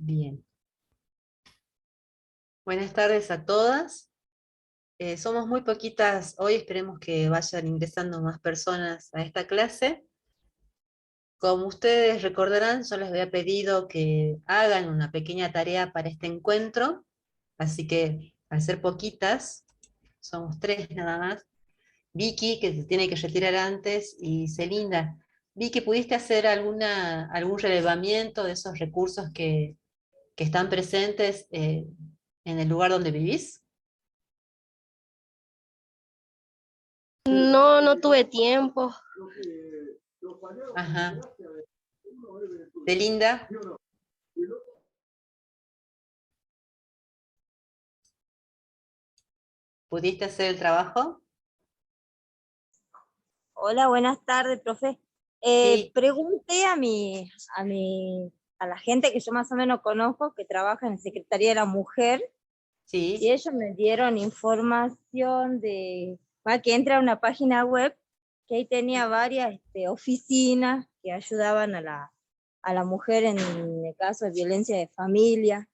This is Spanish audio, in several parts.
Bien. Buenas tardes a todas. Somos muy poquitas hoy, esperemos que vayan ingresando más personas a esta clase. Como ustedes recordarán, yo les había pedido que hagan una pequeña tarea para este encuentro, así que al ser poquitas, somos tres nada más. Vicky, que se tiene que retirar antes, y Celinda. Vicky, ¿pudiste hacer algún relevamiento de esos recursos que están presentes en el lugar donde vivís? No, no tuve tiempo. Ajá. Celinda, ¿pudiste hacer el trabajo? Hola, buenas tardes, profe. Sí, Pregunté a la gente que yo más o menos conozco que trabaja en Secretaría de la Mujer y sí. ellos me dieron información para que entre a una página web que ahí tenía varias oficinas que ayudaban a la mujer en el caso de violencia de familia.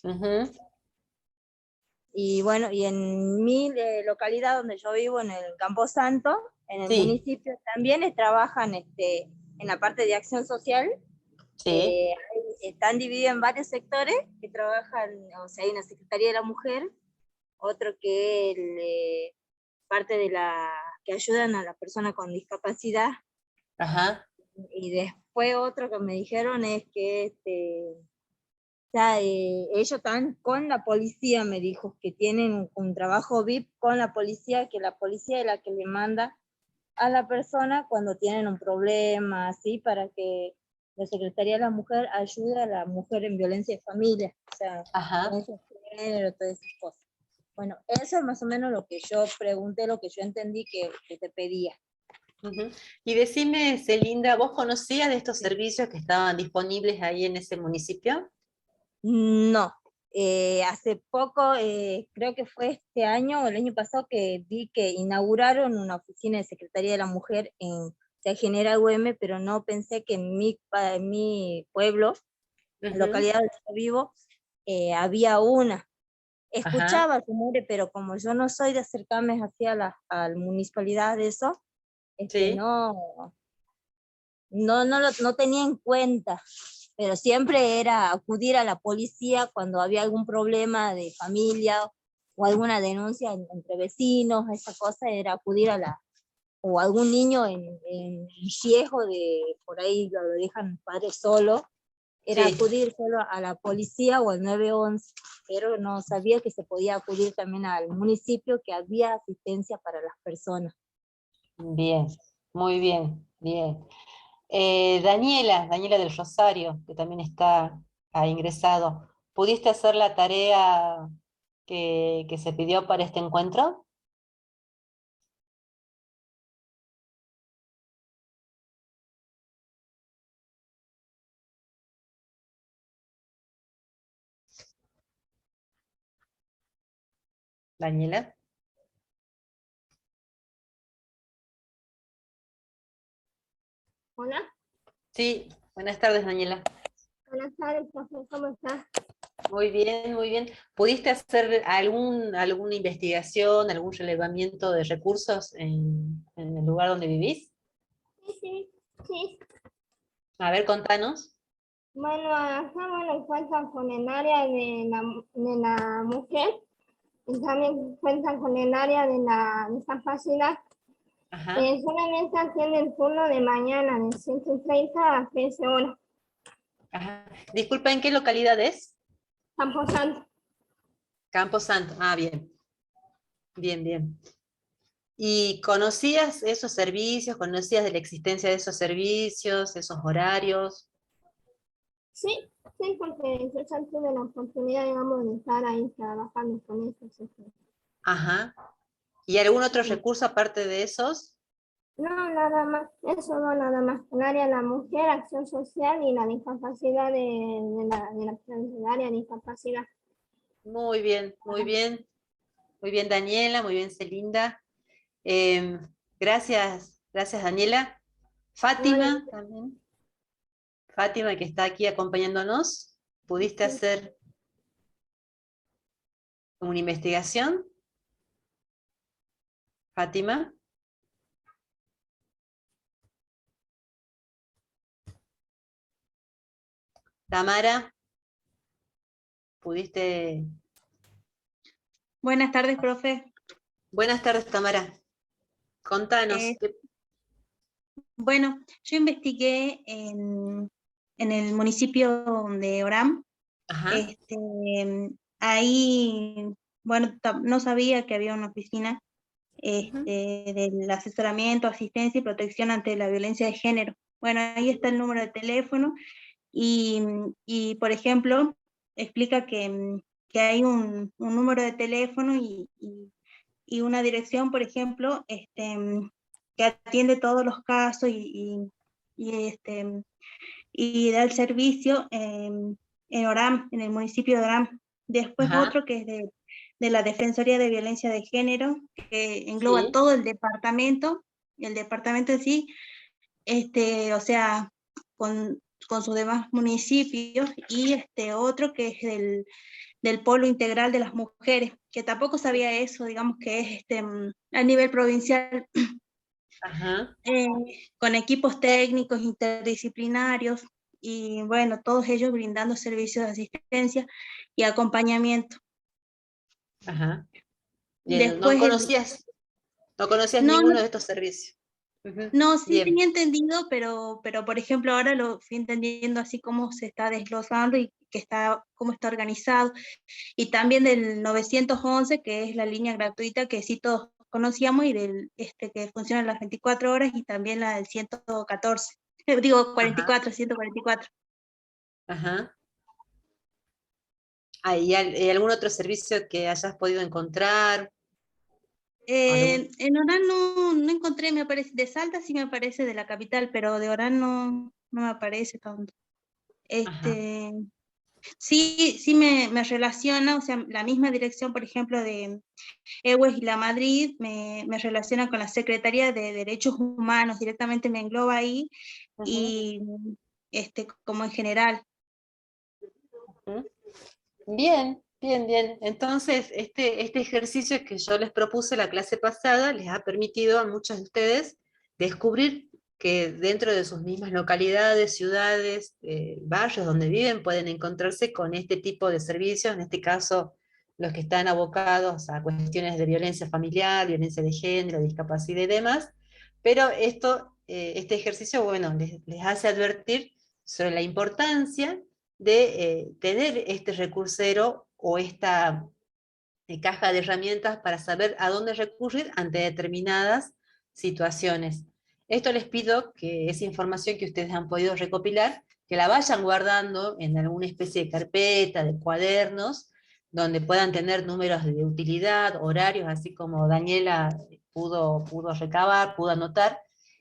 Ujú, Y bueno, y en mi localidad donde yo vivo, en el Campo Santo, en el sí, municipio, también trabajan en la parte de acción social. sí. Están divididos en varios sectores que trabajan, o sea, hay una Secretaría de la Mujer, otro que es parte de la que ayudan a la persona con discapacidad, Ajá. y después otro que me dijeron es que o sea, ellos están con la policía, me dijo, que tienen un trabajo VIP con la policía, que la policía es la que le manda a la persona cuando tienen un problema, así, para que la Secretaría de la Mujer ayude a la mujer en violencia de familia, o sea, Ajá. violencia de género, todas esas cosas. Bueno, eso es más o menos lo que yo pregunté, lo que yo entendí que te pedía. Ujú. Y decime, Celinda, ¿vos conocías de estos servicios que estaban disponibles ahí en ese municipio? No, hace poco, creo que fue este año o el año pasado, que vi que inauguraron una oficina de Secretaría de la Mujer en General Güemes, pero no pensé que en mi pueblo, en la Ujú, localidad donde yo vivo, había una. ajá. Escuchaba rumores, pero como yo no soy de acercarme hacia a la municipalidad de eso, Sí. no tenía en cuenta, pero siempre era acudir a la policía cuando había algún problema de familia o alguna denuncia entre vecinos, esa cosa era acudir o algún niño en riesgo de, por ahí lo dejan padres solo, era Sí. acudir solo a la policía o al 911, pero no sabía que se podía acudir también al municipio, que había asistencia para las personas. Bien. Muy bien. Bien. Daniela del Rosario, que también ha ingresado. ¿Pudiste hacer la tarea que se pidió para este encuentro? Daniela. Hola, Sí, buenas tardes, Daniela. buenas tardes, profe, ¿cómo estás? Muy bien, muy bien. ¿Pudiste hacer alguna investigación, algún relevamiento de recursos en el lugar donde vivís? Sí, sí, sí. A ver, contanos. Bueno, acá bueno, cuentan con el área de la mujer y también cuentan con el área de la discapacidad. Ajá, Solamente atienden el turno de mañana de 7:30 a 13 horas. ajá. Disculpa, ¿en qué localidad es? Camposanto. Campo Santo. Ah, bien, bien, bien. ¿Y conocías esos servicios? ¿Conocías de la existencia de esos servicios, esos horarios? Sí, sí, porque yo ya tuve la oportunidad, digamos, de estar ahí trabajando con eso. Sí, sí. Ajá. ¿Y algún otro recurso aparte de esos? No, nada más, eso no, nada más. El área de la mujer, acción social y la discapacidad del área de discapacidad. Muy bien, muy bien. Muy bien, Daniela, muy bien, Celinda. Em, gracias, gracias, Daniela. No, Fátima también. Fátima, que está aquí acompañándonos. ¿Pudiste hacer una investigación, Fátima? Tamara, ¿pudiste? Buenas tardes, profe. Buenas tardes, Tamara. Contanos. Bueno, yo investigué en el municipio de Orán. Ajá. Ahí, bueno, no sabía que había una oficina del asesoramiento, asistencia y protección ante la violencia de género. Bueno, ahí está el número de teléfono y por ejemplo, explica que hay un número de teléfono y una dirección, por ejemplo, que atiende todos los casos y da el servicio en Orán, en el municipio de Orán. Después Ajá. otro que es de la Defensoría de Violencia de Género, que engloba Sí. todo el departamento en sí, o sea, con sus demás municipios, y otro que es del Polo Integral de las Mujeres, que tampoco sabía eso, digamos que es a nivel provincial, Ajá. con equipos técnicos interdisciplinarios, y bueno, todos ellos brindando servicios de asistencia y acompañamiento. Ajá. Bien, Después, no conocías no, ninguno de estos servicios. no, sí Bien. tenía entendido, pero por ejemplo ahora lo fui entendiendo así como se está desglosando y cómo está organizado. Y también del 911, que es la línea gratuita que sí todos conocíamos, y del que funciona las 24 horas, y también la del 114. Digo, 44, 144. Ajá. ¿Hay algún otro servicio que hayas podido encontrar? En Orán no encontré, me aparece, de Salta sí me aparece, de la capital, pero de Orán no me aparece tanto. Ajá. Sí me relaciona, o sea, la misma dirección, por ejemplo, de EWES y La Madrid, me relaciona con la Secretaría de Derechos Humanos, directamente me engloba ahí, y como en general. Ujú. Bien, bien, bien. Entonces, este ejercicio que yo les propuse la clase pasada les ha permitido a muchos de ustedes descubrir que dentro de sus mismas localidades, ciudades, barrios donde viven, pueden encontrarse con este tipo de servicios, en este caso, los que están abocados a cuestiones de violencia familiar, violencia de género, discapacidad y demás, pero este ejercicio, bueno, les hace advertir sobre la importancia de tener este recursero o esta caja de herramientas para saber a dónde recurrir ante determinadas situaciones. Esto les pido que esa información que ustedes han podido recopilar, que la vayan guardando en alguna especie de carpeta, de cuadernos, donde puedan tener números de utilidad, horarios, así como Daniela pudo recabar, pudo anotar.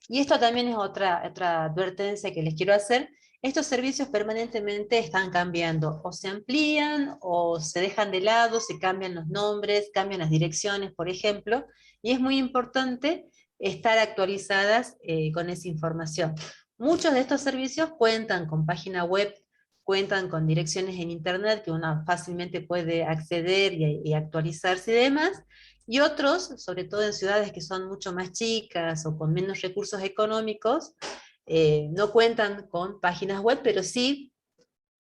Y esto también es otra advertencia que les quiero hacer. Estos servicios permanentemente están cambiando, o se amplían, o se dejan de lado, se cambian los nombres, cambian las direcciones, por ejemplo, y es muy importante estar actualizadas con esa información. Muchos de estos servicios cuentan con página web, cuentan con direcciones en internet que uno fácilmente puede acceder y actualizarse y demás, y otros, sobre todo en ciudades que son mucho más chicas o con menos recursos económicos, no cuentan con páginas web, pero sí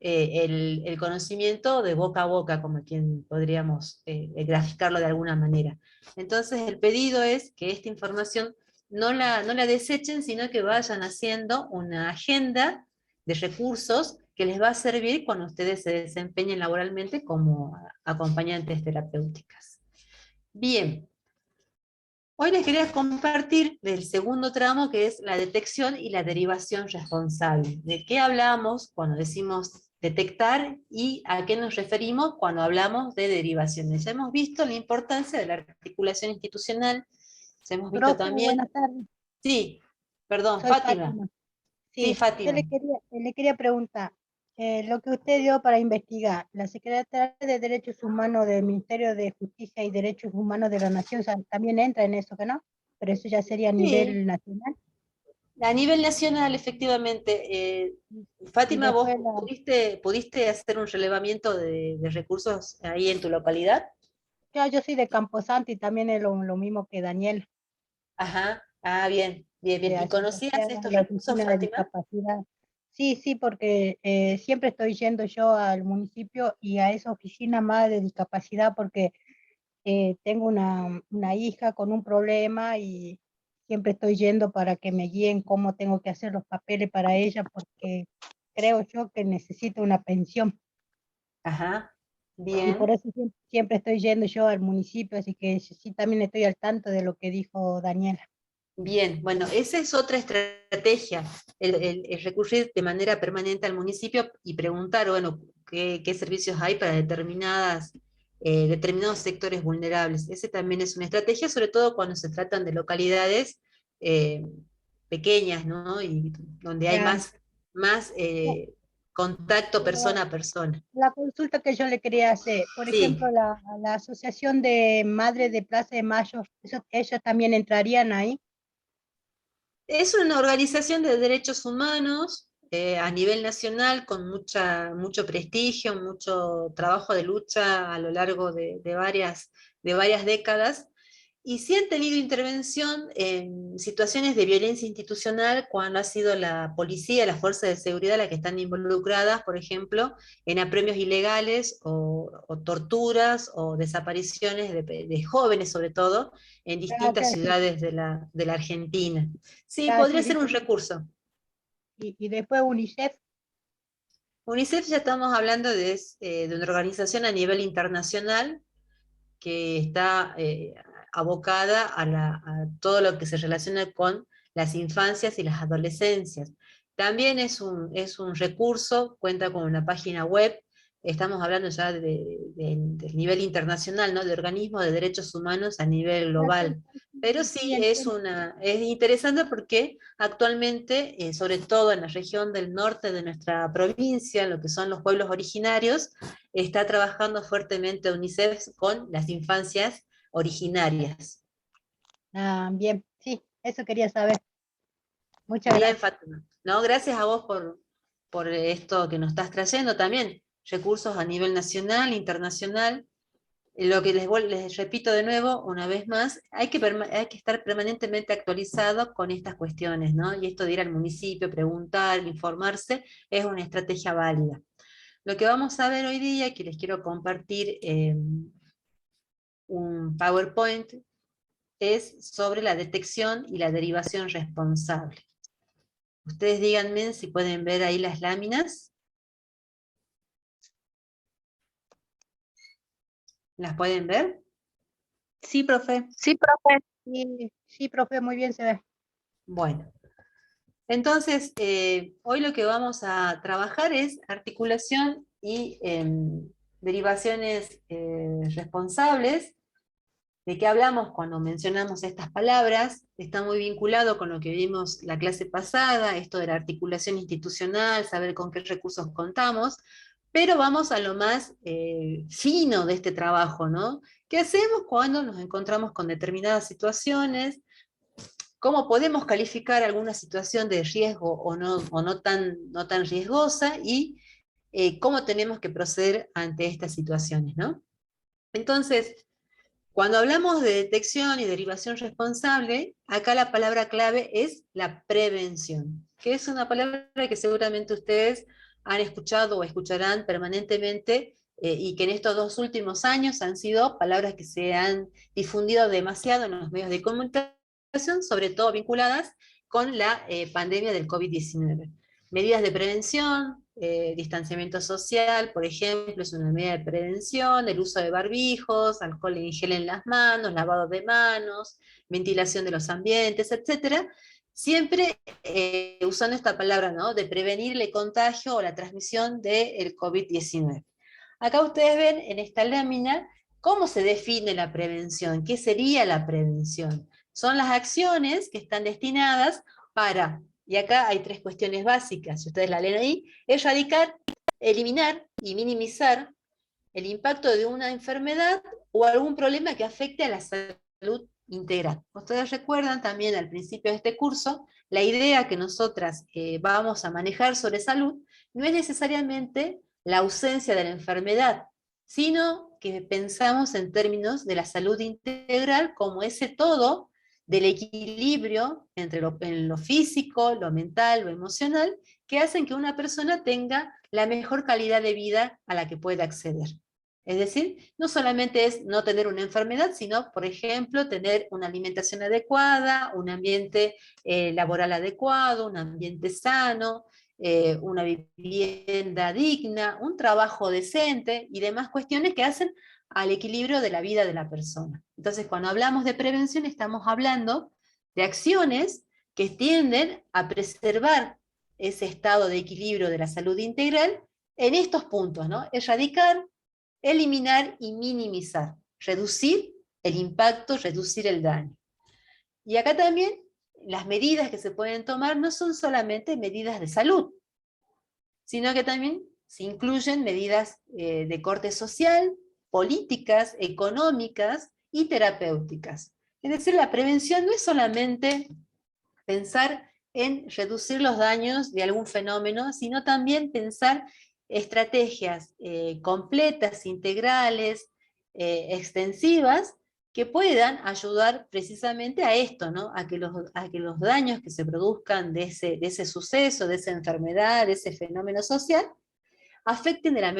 el conocimiento de boca a boca, como quien podríamos graficarlo de alguna manera. Entonces el pedido es que esta información no la desechen, sino que vayan haciendo una agenda de recursos que les va a servir cuando ustedes se desempeñen laboralmente como acompañantes terapéuticas. Bien, hoy les quería compartir del segundo tramo, que es la detección y la derivación responsable. ¿De qué hablamos cuando decimos detectar y a qué nos referimos cuando hablamos de derivaciones? Ya hemos visto la importancia de la articulación institucional, ya hemos visto Profe, también... buenas tardes. Sí, perdón, Soy Fátima. Fátima. Sí, Sí, yo Fátima. le quería preguntar, lo que usted dio para investigar, la Secretaría de Derechos Humanos del Ministerio de Justicia y Derechos Humanos de la Nación, o sea, también entra en eso, ¿que no? Pero eso ya sería a Sí, nivel nacional. A nivel nacional, efectivamente, Y Fátima, ¿vos después pudiste hacer un relevamiento de recursos ahí en tu localidad? yo soy de Camposanto y también es lo mismo que Daniel, Ajá, ah, bien, bien, bien. ¿Y así conocías sea estos la recursos, oficina de Fátima? discapacidad. Sí, sí, porque siempre estoy yendo yo al municipio y a esa oficina más de discapacidad porque tengo una hija con un problema y siempre estoy yendo para que me guíen cómo tengo que hacer los papeles para ella porque creo yo que necesita una pensión Ajá, y por bien, eso siempre estoy yendo yo al municipio, así que sí también estoy al tanto de lo que dijo Daniela. bien. Bueno, esa es otra estrategia, el recurrir de manera permanente al municipio y preguntar, bueno, qué servicios hay para determinados sectores vulnerables. Ese también es una estrategia, sobre todo cuando se tratan de localidades eh, pequeñas, ¿no? Y donde hay Claro. más contacto persona a persona. La consulta que yo le quería hacer, por ejemplo, Sí, la Asociación de Madres de Plaza de Mayo, ellos también entrarían ahí. es una organización de derechos humanos a nivel nacional con mucho prestigio, mucho trabajo de lucha a lo largo de varias décadas, y sí han tenido intervención en situaciones de violencia institucional cuando ha sido la policía, las fuerzas de seguridad las que están involucradas, por ejemplo, en apremios ilegales o torturas o desapariciones de jóvenes sobre todo en Ah, distintas claro, sí, ciudades de la Argentina. Sí, claro, podría sí, ser sí, un recurso. y después UNICEF. UNICEF ya estamos hablando de una organización a nivel internacional que está abocada a todo lo que se relaciona con las infancias y las adolescencias. También es un recurso, cuenta con una página web, estamos hablando ya del nivel internacional, ¿no? De organismos de derechos humanos a nivel global. Pero Sí, sí entiendo. es interesante porque actualmente, sobre todo en la región del norte de nuestra provincia, lo que son los pueblos originarios, está trabajando fuertemente UNICEF con las infancias originarias. Ah, bien, sí, eso quería saber. Muchas Bien, gracias. Fátima. No, gracias a vos por esto que nos estás trayendo también. Recursos a nivel nacional, internacional. Lo que les repito de nuevo, una vez más, hay que estar permanentemente actualizado con estas cuestiones, ¿no? Y esto de ir al municipio, preguntar, informarse, es una estrategia válida. Lo que vamos a ver hoy día, que les quiero compartir un PowerPoint, es sobre la detección y la derivación responsable. Ustedes díganme si pueden ver ahí las láminas. ¿Las pueden ver? Sí, profe. Sí, profe. Sí, sí, profe, muy bien se ve. Bueno, entonces hoy lo que vamos a trabajar es articulación y derivaciones responsables. ¿De qué hablamos cuando mencionamos estas palabras? Está muy vinculado con lo que vimos la clase pasada, esto de la articulación institucional, saber con qué recursos contamos, pero vamos a lo más fino de este trabajo, ¿no? ¿Qué hacemos cuando nos encontramos con determinadas situaciones? ¿Cómo podemos calificar alguna situación de riesgo o no tan riesgosa? Y cómo tenemos que proceder ante estas situaciones, ¿no? Entonces, cuando hablamos de detección y derivación responsable, acá la palabra clave es la prevención, que es una palabra que seguramente ustedes han escuchado o escucharán permanentemente y que en estos 2 últimos años han sido palabras que se han difundido demasiado en los medios de comunicación, sobre todo vinculadas con la pandemia del COVID-19. Medidas de prevención, distanciamiento social, por ejemplo, es una medida de prevención, el uso de barbijos, alcohol en gel en las manos, lavado de manos, ventilación de los ambientes, etcétera, siempre usando esta palabra, ¿no? De prevenir el contagio o la transmisión del COVID-19. Acá ustedes ven en esta lámina cómo se define la prevención, qué sería la prevención. Son las acciones que están destinadas para, y acá hay 3 cuestiones básicas, si ustedes la leen ahí, erradicar, eliminar y minimizar el impacto de una enfermedad o algún problema que afecte a la salud integral. Ustedes recuerdan también al principio de este curso, la idea que nosotras vamos a manejar sobre salud no es necesariamente la ausencia de la enfermedad, sino que pensamos en términos de la salud integral como ese todo del equilibrio entre en lo físico, lo mental, lo emocional, que hacen que una persona tenga la mejor calidad de vida a la que pueda acceder. Es decir, no solamente es no tener una enfermedad, sino, por ejemplo, tener una alimentación adecuada, un ambiente laboral adecuado, un ambiente sano, una vivienda digna, un trabajo decente y demás cuestiones que hacen al equilibrio de la vida de la persona. Entonces, cuando hablamos de prevención, estamos hablando de acciones que tienden a preservar ese estado de equilibrio de la salud integral en estos puntos, ¿no? Erradicar, eliminar y minimizar, reducir el impacto, reducir el daño. Y acá también las medidas que se pueden tomar no son solamente medidas de salud, sino que también se incluyen medidas de corte social, políticas, económicas y terapéuticas. Es decir, la prevención no es solamente pensar en reducir los daños de algún fenómeno, sino también pensar estrategias completas, integrales, extensivas, que puedan ayudar precisamente a esto, ¿no? a que los daños que se produzcan de ese suceso, de esa enfermedad, de ese fenómeno social, afecten de la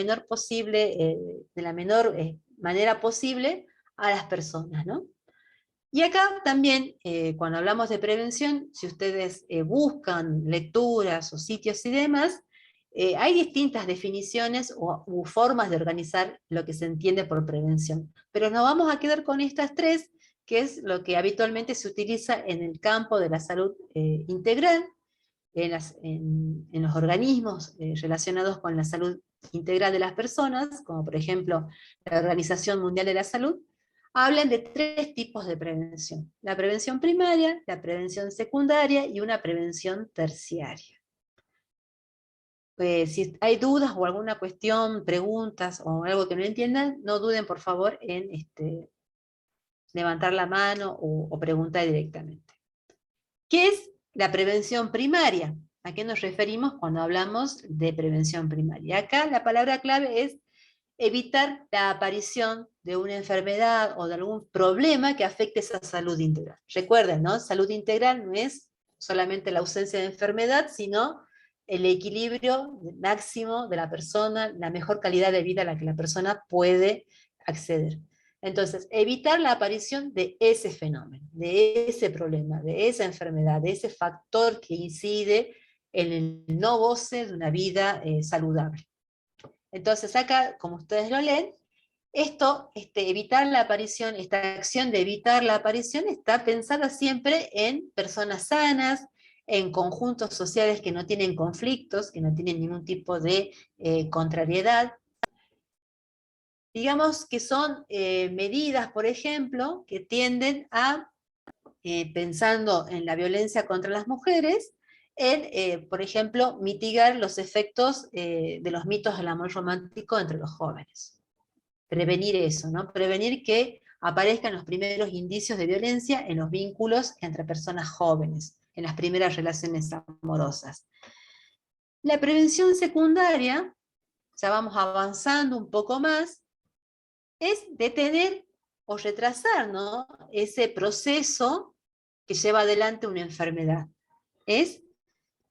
menor manera posible a las personas, ¿no? Y acá también, cuando hablamos de prevención, si ustedes buscan lecturas o sitios y demás, hay distintas definiciones u formas de organizar lo que se entiende por prevención. Pero nos vamos a quedar con estas tres, que es lo que habitualmente se utiliza en el campo de la salud integral, en los organismos relacionados con la salud integral de las personas, como por ejemplo la Organización Mundial de la Salud, hablan de tres tipos de prevención: la prevención primaria, la prevención secundaria y una prevención terciaria. Si hay dudas o alguna cuestión, preguntas o algo que no entiendan, no duden por favor en levantar la mano o preguntar directamente. ¿Qué es la prevención primaria? ¿A qué nos referimos cuando hablamos de prevención primaria? Acá la palabra clave es evitar la aparición de una enfermedad o de algún problema que afecte esa salud integral. Recuerden, ¿no? Salud integral no es solamente la ausencia de enfermedad, sino el equilibrio máximo de la persona, la mejor calidad de vida a la que la persona puede acceder. Entonces, evitar la aparición de ese fenómeno, de ese problema, de esa enfermedad, de ese factor que incide en el no goce de una vida saludable. Entonces acá, como ustedes lo leen, evitar la aparición, esta acción de evitar la aparición está pensada siempre en personas sanas, en conjuntos sociales que no tienen conflictos, que no tienen ningún tipo de contrariedad. Digamos que son medidas, por ejemplo, que tienden a, pensando en la violencia contra las mujeres, en, por ejemplo, mitigar los efectos de los mitos del amor romántico entre los jóvenes. Prevenir eso, ¿no? Prevenir que aparezcan los primeros indicios de violencia en los vínculos entre personas jóvenes, en las primeras relaciones amorosas. La prevención secundaria, ya vamos avanzando un poco más, es detener o retrasar, ¿no? Ese proceso que lleva adelante una enfermedad. Es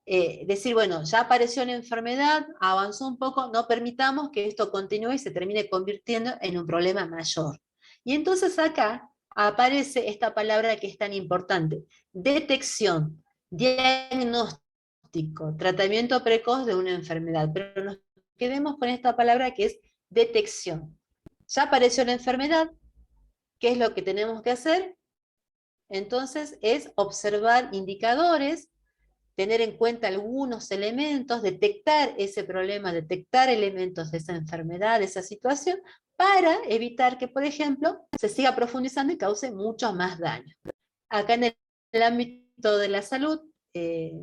decir, bueno, ya apareció la enfermedad, avanzó un poco, no permitamos que esto continúe y se termine convirtiendo en un problema mayor. Y entonces acá aparece esta palabra que es tan importante: detección, diagnóstico, tratamiento precoz de una enfermedad. Pero nos quedemos con esta palabra que es detección. Ya apareció la enfermedad, ¿qué es lo que tenemos que hacer? Entonces es observar indicadores, tener en cuenta algunos elementos, detectar ese problema, detectar elementos de esa enfermedad, de esa situación, para evitar que, por ejemplo, se siga profundizando y cause mucho más daño. Acá en el ámbito de la salud, que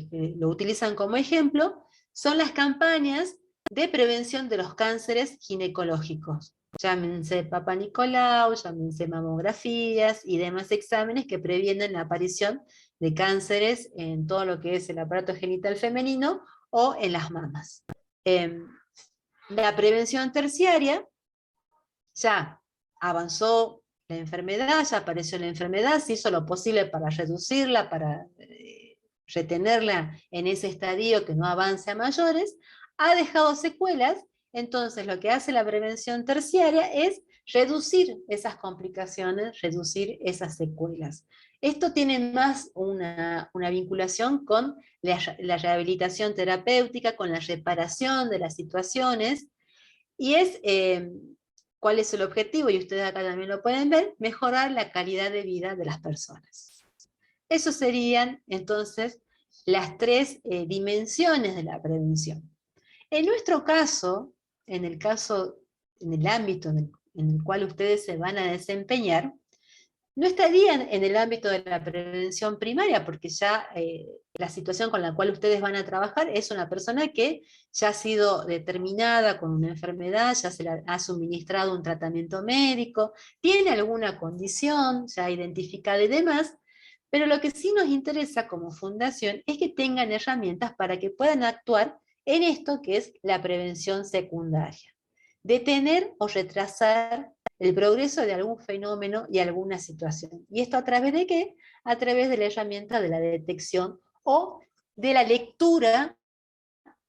lo utilizan como ejemplo, son las campañas de prevención de los cánceres ginecológicos. Llámense Papa Nicolau, llámense mamografías y demás exámenes que previenen la aparición de cánceres en todo lo que es el aparato genital femenino o en las mamas. La prevención terciaria, ya avanzó la enfermedad, ya apareció la enfermedad, se hizo lo posible para reducirla, para retenerla en ese estadio que no avance a mayores, ha dejado secuelas. Entonces lo que hace la prevención terciaria es reducir esas complicaciones, reducir esas secuelas. Esto tiene más una vinculación con la rehabilitación terapéutica, con la reparación de las situaciones, y es, ¿cuál es el objetivo? Y ustedes acá también lo pueden ver: mejorar la calidad de vida de las personas. Esos serían entonces las tres dimensiones de la prevención. En nuestro caso, en el ámbito en el cual ustedes se van a desempeñar, no estarían en el ámbito de la prevención primaria, porque ya la situación con la cual ustedes van a trabajar es una persona que ya ha sido determinada con una enfermedad, ya se le ha suministrado un tratamiento médico, tiene alguna condición ya identificada y demás, pero lo que sí nos interesa como fundación es que tengan herramientas para que puedan actuar en esto que es la prevención secundaria. Detener o retrasar el progreso de algún fenómeno y alguna situación. ¿Y esto a través de qué? A través de la herramienta de la detección o de la lectura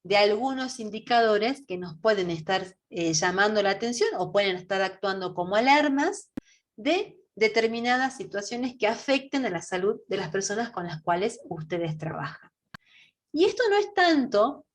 de algunos indicadores que nos pueden estar llamando la atención o pueden estar actuando como alarmas de determinadas situaciones que afecten a la salud de las personas con las cuales ustedes trabajan. Y esto no es tanto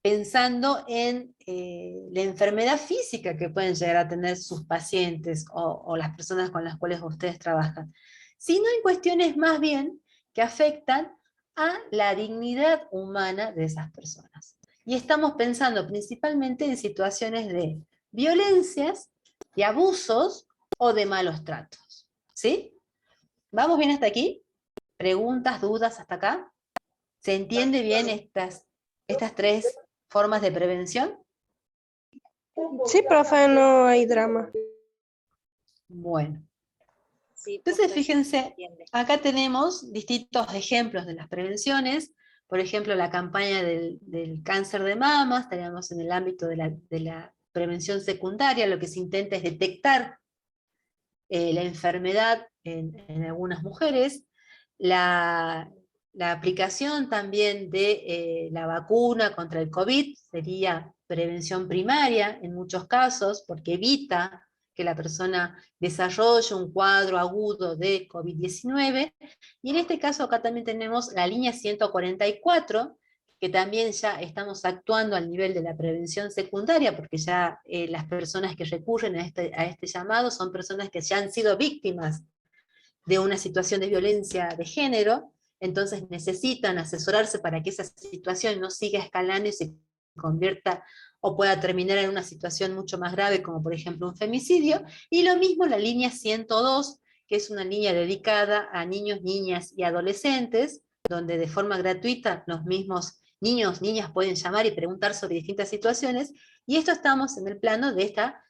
pensando en la enfermedad física que pueden llegar a tener sus pacientes o las personas con las cuales ustedes trabajan, sino en cuestiones más bien que afectan a la dignidad humana de esas personas. Y estamos pensando principalmente en situaciones de violencias, de abusos o de malos tratos. ¿Sí? ¿Vamos bien hasta aquí? ¿Preguntas, dudas hasta acá? ¿Se entiende bien estas tres formas de prevención? Sí, profe, no hay drama. Bueno, Sí, entonces profe, fíjense, entiende. acá tenemos distintos ejemplos de las prevenciones. Por ejemplo, la campaña del cáncer de mama, estaríamos en el ámbito de la prevención secundaria. Lo que se intenta es detectar la enfermedad en algunas mujeres. La aplicación también de la vacuna contra el COVID sería prevención primaria en muchos casos, porque evita que la persona desarrolle un cuadro agudo de COVID-19. Y en este caso acá también tenemos la línea 144, que también ya estamos actuando al nivel de la prevención secundaria, porque ya las personas que recurren a este llamado son personas que ya han sido víctimas de una situación de violencia de género, entonces necesitan asesorarse para que esa situación no siga escalando y se convierta o pueda terminar en una situación mucho más grave, como por ejemplo un femicidio. Y lo mismo la línea 102, que es una línea dedicada a niños, niñas y adolescentes, donde de forma gratuita los mismos niños, niñas pueden llamar y preguntar sobre distintas situaciones, y esto estamos en el plano de esta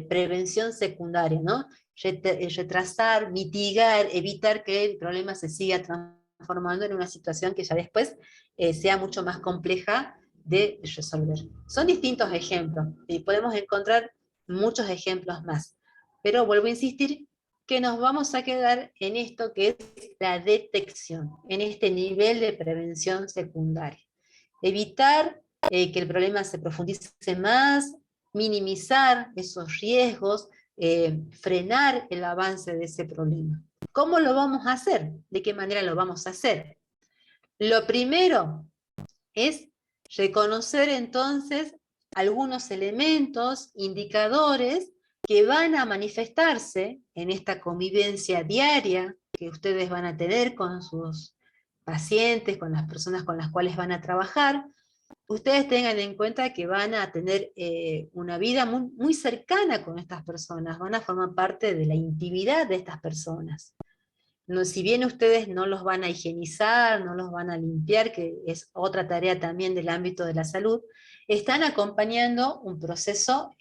prevención secundaria, ¿no? Retrasar, mitigar, evitar que el problema se siga transformando en una situación que ya después sea mucho más compleja de resolver. Son distintos ejemplos, y podemos encontrar muchos ejemplos más, pero vuelvo a insistir que nos vamos a quedar en esto que es la detección, en este nivel de prevención secundaria. Evitar que el problema se profundice más, minimizar esos riesgos, frenar el avance de ese problema. ¿Cómo lo vamos a hacer? ¿De qué manera lo vamos a hacer? Lo primero es reconocer entonces algunos elementos, indicadores que van a manifestarse en esta convivencia diaria que ustedes van a tener con sus pacientes, con las personas con las cuales van a trabajar. Ustedes tengan en cuenta que van a tener una vida muy, muy cercana con estas personas, van a formar parte de la intimidad de estas personas. No, si bien ustedes no los van a higienizar, no los van a limpiar, que es otra tarea también del ámbito de la salud, están acompañando un proceso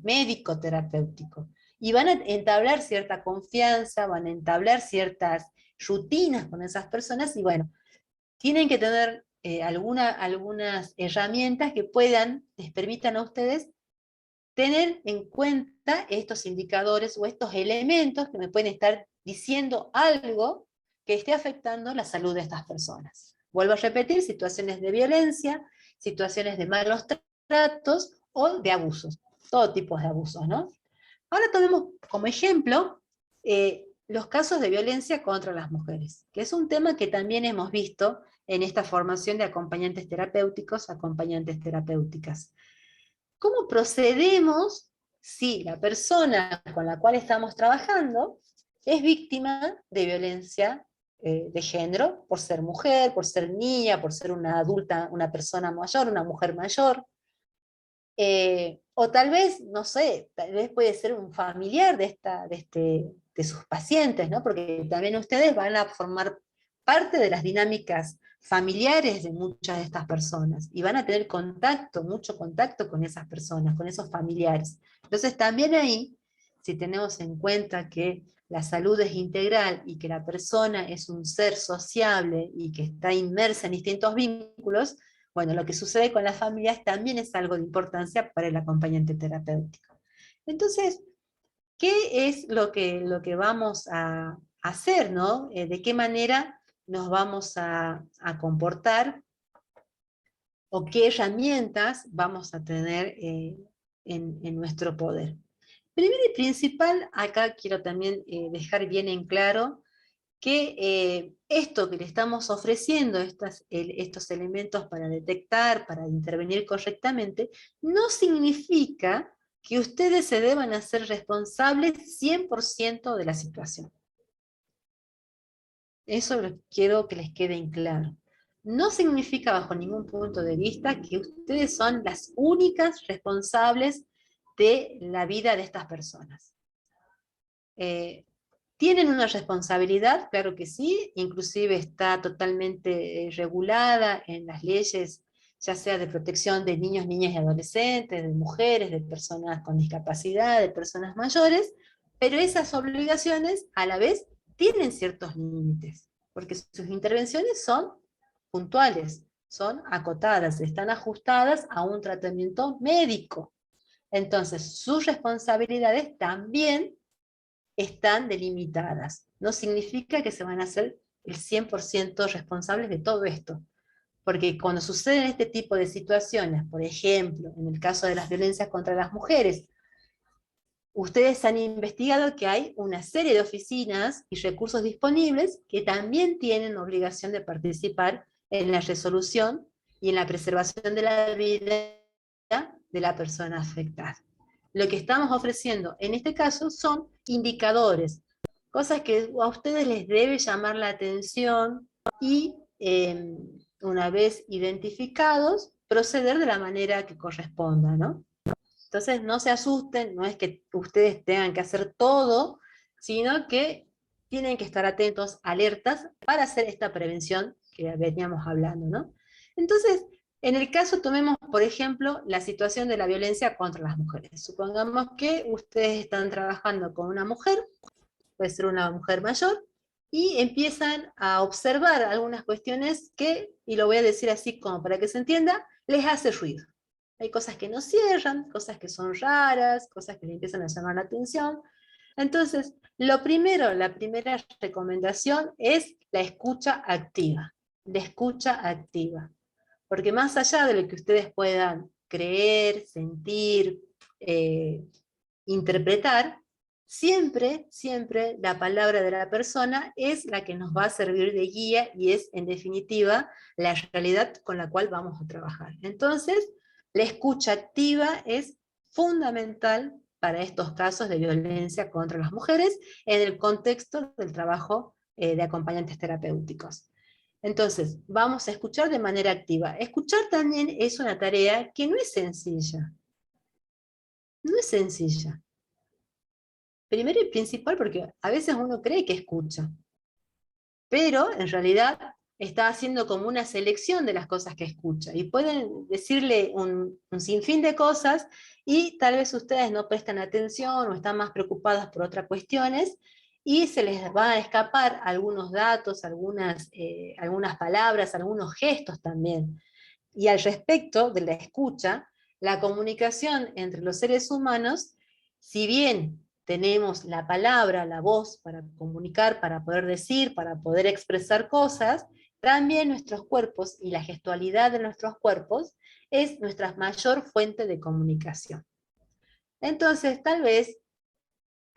médico-terapéutico. Y van a entablar cierta confianza, van a entablar ciertas rutinas con esas personas, y bueno, tienen que tener algunas herramientas que les permitan a ustedes tener en cuenta estos indicadores o estos elementos que me pueden estar diciendo algo que esté afectando la salud de estas personas. Vuelvo a repetir, situaciones de violencia, situaciones de malos tratos o de abusos, todo tipo de abusos, ¿no? Ahora tomemos como ejemplo los casos de violencia contra las mujeres, que es un tema que también hemos visto en esta formación de acompañantes terapéuticos, acompañantes terapéuticas. ¿Cómo procedemos si la persona con la cual estamos trabajando es víctima de violencia de género, por ser mujer, por ser niña, por ser una adulta, una persona mayor, una mujer mayor? O tal vez, no sé, tal vez puede ser un familiar de sus pacientes, ¿no? Porque también ustedes van a formar parte de las dinámicas familiares de muchas de estas personas, y van a tener contacto, mucho contacto con esas personas, con esos familiares. Entonces también ahí, si tenemos en cuenta que la salud es integral y que la persona es un ser sociable y que está inmersa en distintos vínculos, bueno, lo que sucede con las familias también es algo de importancia para el acompañante terapéutico. Entonces, ¿qué es lo que vamos a hacer, ¿no? ¿De qué manera nos vamos a comportar, o qué herramientas vamos a tener en nuestro poder? Primero y principal, acá quiero también dejar bien en claro que esto que le estamos ofreciendo, estos elementos para detectar, para intervenir correctamente, no significa que ustedes se deban hacer responsables 100% de la situación. Eso quiero que les quede en claro. No significa bajo ningún punto de vista que ustedes son las únicas responsables de la vida de estas personas. ¿Tienen una responsabilidad? Claro que sí, inclusive está totalmente regulada en las leyes, ya sea de protección de niños, niñas y adolescentes, de mujeres, de personas con discapacidad, de personas mayores, pero esas obligaciones a la vez tienen ciertos límites, porque sus intervenciones son puntuales, son acotadas, están ajustadas a un tratamiento médico. Entonces, sus responsabilidades también están delimitadas. No significa que se van a hacer el 100% responsables de todo esto. Porque cuando suceden este tipo de situaciones, por ejemplo, en el caso de las violencias contra las mujeres, ustedes han investigado que hay una serie de oficinas y recursos disponibles que también tienen obligación de participar en la resolución y en la preservación de la vida de la persona afectada. Lo que estamos ofreciendo en este caso son indicadores, cosas que a ustedes les debe llamar la atención y una vez identificados, proceder de la manera que corresponda, ¿no? Entonces no se asusten, no es que ustedes tengan que hacer todo, sino que tienen que estar atentos, alertas, para hacer esta prevención que veníamos hablando, ¿no? Entonces, en el caso, tomemos, por ejemplo, la situación de la violencia contra las mujeres. Supongamos que ustedes están trabajando con una mujer, puede ser una mujer mayor, y empiezan a observar algunas cuestiones que, y lo voy a decir así como para que se entienda, les hace ruido. Hay cosas que no cierran, cosas que son raras, cosas que le empiezan a llamar la atención. Entonces, la primera recomendación es la escucha activa. La escucha activa. Porque más allá de lo que ustedes puedan creer, sentir, interpretar, siempre la palabra de la persona es la que nos va a servir de guía y es, en definitiva, la realidad con la cual vamos a trabajar. Entonces, la escucha activa es fundamental para estos casos de violencia contra las mujeres en el contexto del trabajo de acompañantes terapéuticos. Entonces, vamos a escuchar de manera activa. Escuchar también es una tarea que no es sencilla. No es sencilla. Primero y principal porque a veces uno cree que escucha, pero en realidad está haciendo como una selección de las cosas que escucha, y pueden decirle un sinfín de cosas, y tal vez ustedes no prestan atención, o están más preocupadas por otras cuestiones, y se les van a escapar algunos datos, algunas palabras, algunos gestos también. Y al respecto de la escucha, la comunicación entre los seres humanos, si bien tenemos la palabra, la voz para comunicar, para poder decir, para poder expresar cosas, también nuestros cuerpos y la gestualidad de nuestros cuerpos es nuestra mayor fuente de comunicación. Entonces, tal vez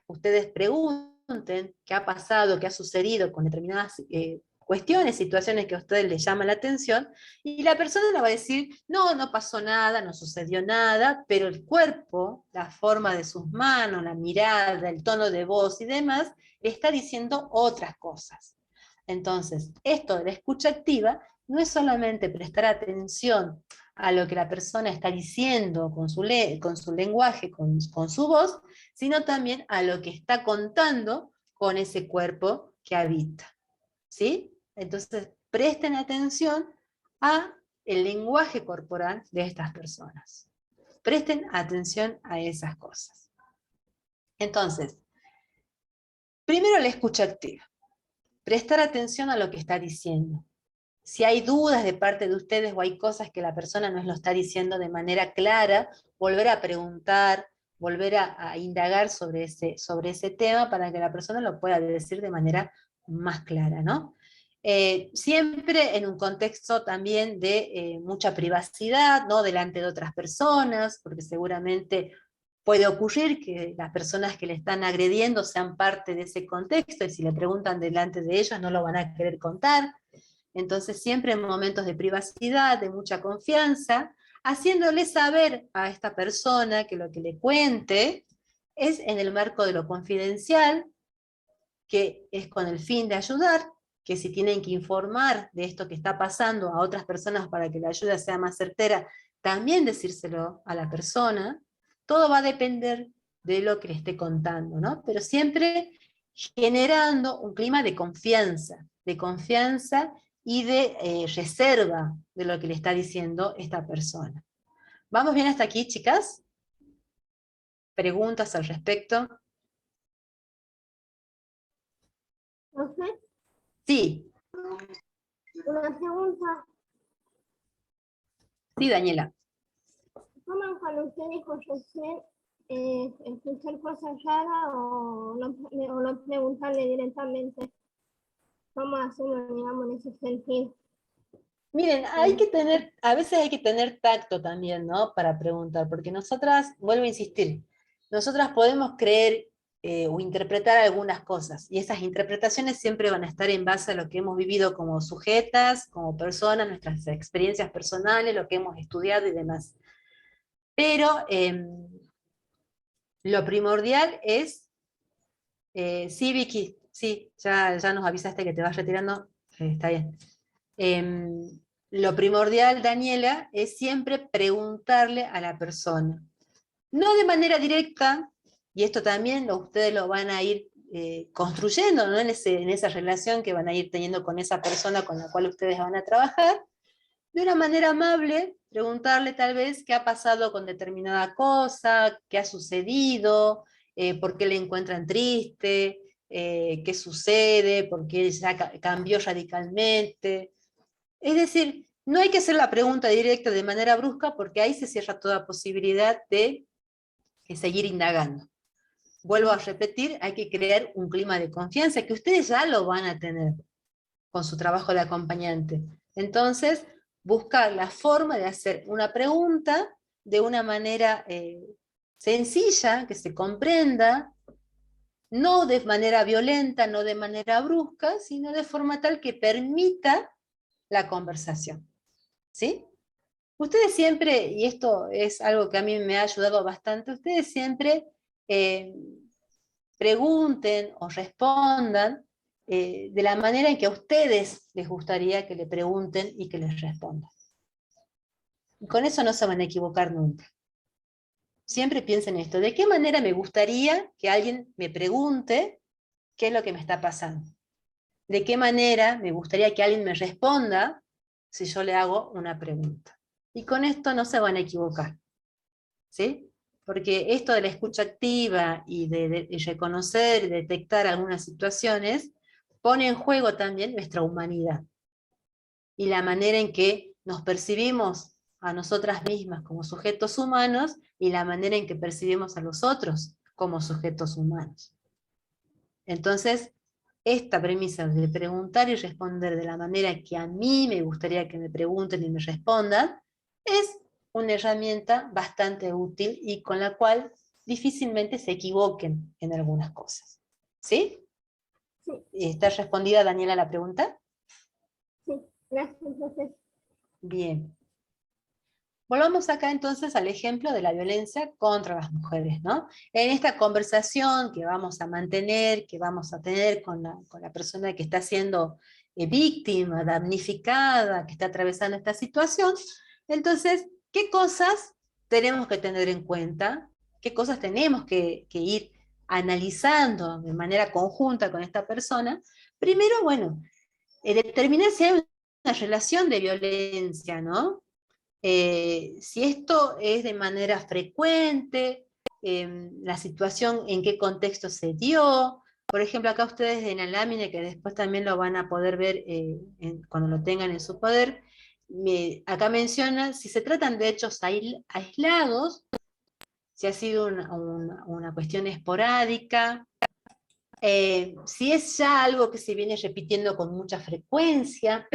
ustedes pregunten qué ha pasado, qué ha sucedido con determinadas cuestiones, situaciones que a ustedes les llaman la atención, y la persona le va a decir, no, no pasó nada, no sucedió nada, pero el cuerpo, la forma de sus manos, la mirada, el tono de voz y demás, le está diciendo otras cosas. Entonces, esto de la escucha activa no es solamente prestar atención a lo que la persona está diciendo con su lenguaje, con su voz, sino también a lo que está contando con ese cuerpo que habita. ¿Sí? Entonces, presten atención a el lenguaje corporal de estas personas. Presten atención a esas cosas. Entonces, primero la escucha activa. Prestar atención a lo que está diciendo. Si hay dudas de parte de ustedes o hay cosas que la persona no lo está diciendo de manera clara, volver a preguntar, volver a indagar sobre ese tema para que la persona lo pueda decir de manera más clara, ¿no? Siempre en un contexto también de mucha privacidad, ¿no? Delante de otras personas, porque seguramente puede ocurrir que las personas que le están agrediendo sean parte de ese contexto, y si le preguntan delante de ellos no lo van a querer contar. Entonces siempre en momentos de privacidad, de mucha confianza, haciéndole saber a esta persona que lo que le cuente es en el marco de lo confidencial, que es con el fin de ayudar, que si tienen que informar de esto que está pasando a otras personas para que la ayuda sea más certera, también decírselo a la persona. Todo va a depender de lo que le esté contando, ¿no? Pero siempre generando un clima de confianza y de reserva de lo que le está diciendo esta persona. ¿Vamos bien hasta aquí, chicas? ¿Preguntas al respecto? Profe, Sí, una pregunta. sí, Daniela. ¿Cómo cuando usted dijo recién escuchar cosas raras o no preguntarle directamente? ¿Cómo hacemos, digamos, en ese sentido? Miren, a veces hay que tener tacto también, ¿no? Para preguntar, porque nosotras, vuelvo a insistir, nosotras podemos creer o interpretar algunas cosas, y esas interpretaciones siempre van a estar en base a lo que hemos vivido como sujetas, como personas, nuestras experiencias personales, lo que hemos estudiado y demás. Pero lo primordial es, sí, Vicky, sí, ya nos avisaste que te vas retirando, está bien. Lo primordial, Daniela, es siempre preguntarle a la persona. No de manera directa, y esto también ustedes lo van a ir construyendo, ¿no? en esa relación que van a ir teniendo con esa persona con la cual ustedes van a trabajar, de una manera amable, preguntarle tal vez qué ha pasado con determinada cosa, qué ha sucedido, por qué le encuentran triste, qué sucede, por qué ya cambió radicalmente. Es decir, no hay que hacer la pregunta directa de manera brusca, porque ahí se cierra toda posibilidad de seguir indagando. Vuelvo a repetir, hay que crear un clima de confianza que ustedes ya lo van a tener con su trabajo de acompañante. Entonces, buscar la forma de hacer una pregunta de una manera sencilla, que se comprenda, no de manera violenta, no de manera brusca, sino de forma tal que permita la conversación. ¿Sí? Ustedes siempre, y esto es algo que a mí me ha ayudado bastante, ustedes siempre pregunten o respondan de la manera en que a ustedes les gustaría que le pregunten y que les respondan. Y con eso no se van a equivocar nunca. Siempre piensen esto, ¿de qué manera me gustaría que alguien me pregunte qué es lo que me está pasando? de qué manera me gustaría que alguien me responda si yo le hago una pregunta. Y con esto no se van a equivocar, ¿sí? Porque esto de la escucha activa y de reconocer y detectar algunas situaciones pone en juego también nuestra humanidad y la manera en que nos percibimos a nosotras mismas como sujetos humanos y la manera en que percibimos a los otros como sujetos humanos. Entonces, esta premisa de preguntar y responder de la manera que a mí me gustaría que me pregunten y me respondan, es una herramienta bastante útil y con la cual difícilmente se equivoquen en algunas cosas. ¿Sí? Sí, ¿Está respondida, Daniela, la pregunta? sí, gracias, profe. Bien. Volvamos acá entonces al ejemplo de la violencia contra las mujeres, ¿no? En esta conversación que vamos a mantener, que vamos a tener con la persona que está siendo víctima, damnificada, que está atravesando esta situación, entonces, ¿qué cosas tenemos que tener en cuenta? ¿Qué cosas tenemos que ir analizando de manera conjunta con esta persona? Primero, bueno, determinar si hay una relación de violencia, ¿no? Si esto es de manera frecuente, la situación en qué contexto se dio. Por ejemplo, acá ustedes en la lámina, que después también lo van a poder ver cuando lo tengan en su poder, acá menciona si se tratan de hechos aislados, si ha sido una cuestión esporádica, si es ya algo que se viene repitiendo con mucha frecuencia,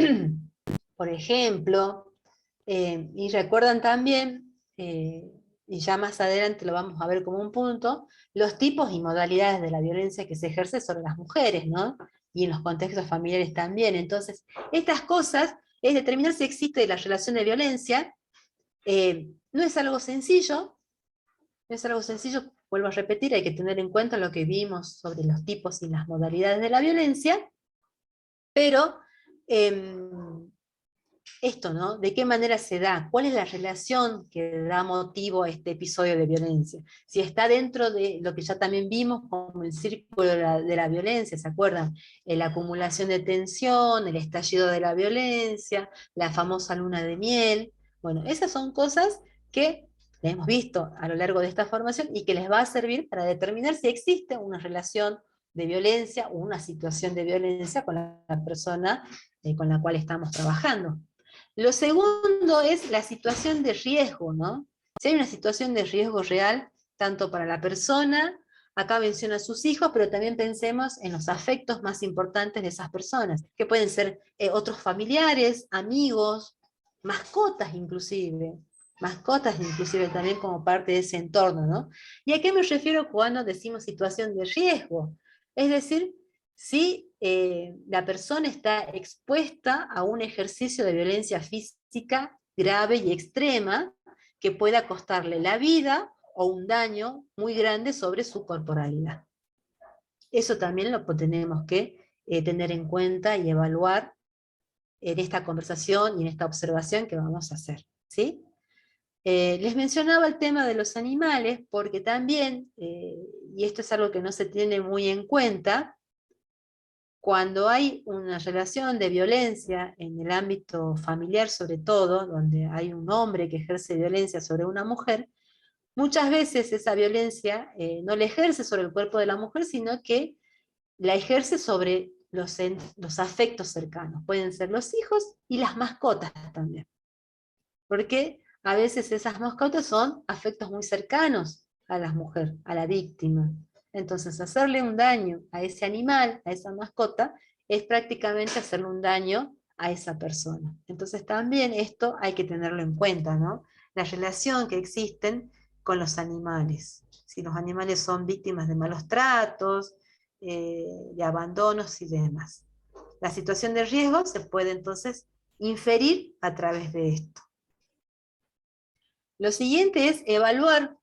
por ejemplo, y recuerdan también, y ya más adelante lo vamos a ver como un punto, los tipos y modalidades de la violencia que se ejerce sobre las mujeres, ¿no? Y en los contextos familiares también. Entonces, estas cosas es determinar si existe la relación de violencia. No es algo sencillo, no es algo sencillo, vuelvo a repetir, hay que tener en cuenta lo que vimos sobre los tipos y las modalidades de la violencia, pero esto, ¿no? ¿De qué manera se da? ¿Cuál es la relación que da motivo a este episodio de violencia? Si está dentro de lo que ya también vimos como el círculo de la violencia, ¿se acuerdan? La acumulación de tensión, el estallido de la violencia, la famosa luna de miel. Bueno, esas son cosas que hemos visto a lo largo de esta formación y que les va a servir para determinar si existe una relación de violencia o una situación de violencia con la persona con la cual estamos trabajando. Lo segundo es la situación de riesgo, ¿no? Si hay una situación de riesgo real, tanto para la persona, acá menciona a sus hijos, pero también pensemos en los afectos más importantes de esas personas, que pueden ser otros familiares, amigos, mascotas inclusive también como parte de ese entorno, ¿no? ¿Y a qué me refiero cuando decimos situación de riesgo? Es decir, si la persona está expuesta a un ejercicio de violencia física grave y extrema que pueda costarle la vida o un daño muy grande sobre su corporalidad. Eso también lo tenemos que tener en cuenta y evaluar en esta conversación y en esta observación que vamos a hacer, ¿sí? Les mencionaba el tema de los animales porque también, y esto es algo que no se tiene muy en cuenta, cuando hay una relación de violencia en el ámbito familiar sobre todo, donde hay un hombre que ejerce violencia sobre una mujer, muchas veces esa violencia no la ejerce sobre el cuerpo de la mujer, sino que la ejerce sobre los afectos cercanos. Pueden ser los hijos y las mascotas también. Porque a veces esas mascotas son afectos muy cercanos a la mujer, a la víctima. Entonces, hacerle un daño a ese animal, a esa mascota, es prácticamente hacerle un daño a esa persona. Entonces, también esto hay que tenerlo en cuenta, ¿no? La relación que existen con los animales. Si los animales son víctimas de malos tratos, de abandonos y demás. La situación de riesgo se puede entonces inferir a través de esto. Lo siguiente es evaluar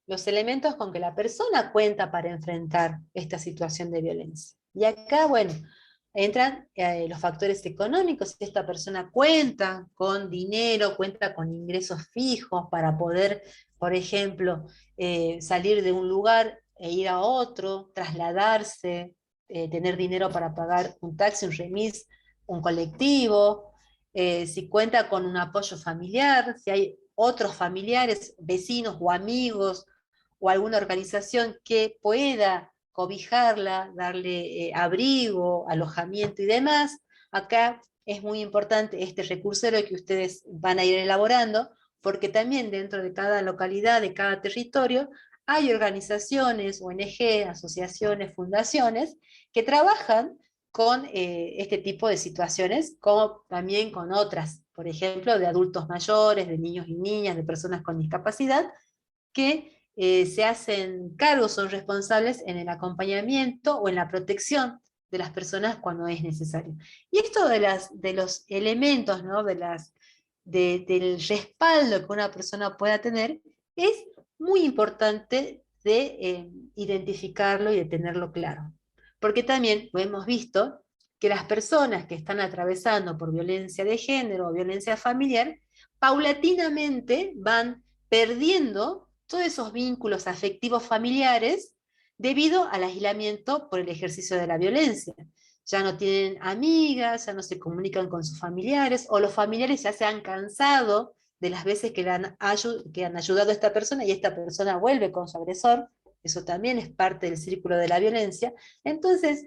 los elementos con que la persona cuenta para enfrentar esta situación de violencia. Y acá, bueno, entran los factores económicos. Si esta persona cuenta con dinero, cuenta con ingresos fijos para poder, por ejemplo, salir de un lugar e ir a otro, trasladarse, tener dinero para pagar un taxi, un remis, un colectivo, si cuenta con un apoyo familiar, si hay otros familiares, vecinos o amigos, o alguna organización que pueda cobijarla, darle abrigo, alojamiento y demás. Acá es muy importante este recursero que ustedes van a ir elaborando, porque también dentro de cada localidad, de cada territorio, hay organizaciones, ONG, asociaciones, fundaciones, que trabajan con este tipo de situaciones, como también con otras, por ejemplo, de adultos mayores, de niños y niñas, de personas con discapacidad, que se hacen cargo, son responsables en el acompañamiento o en la protección de las personas cuando es necesario. Y esto de los elementos, ¿no? Del respaldo que una persona pueda tener, es muy importante de identificarlo y de tenerlo claro. Porque también lo hemos visto que las personas que están atravesando por violencia de género o violencia familiar, paulatinamente van perdiendo todos esos vínculos afectivos familiares debido al aislamiento por el ejercicio de la violencia. Ya no tienen amigas, ya no se comunican con sus familiares, o los familiares ya se han cansado de las veces que han ayudado a esta persona y esta persona vuelve con su agresor. Eso también es parte del círculo de la violencia. Entonces,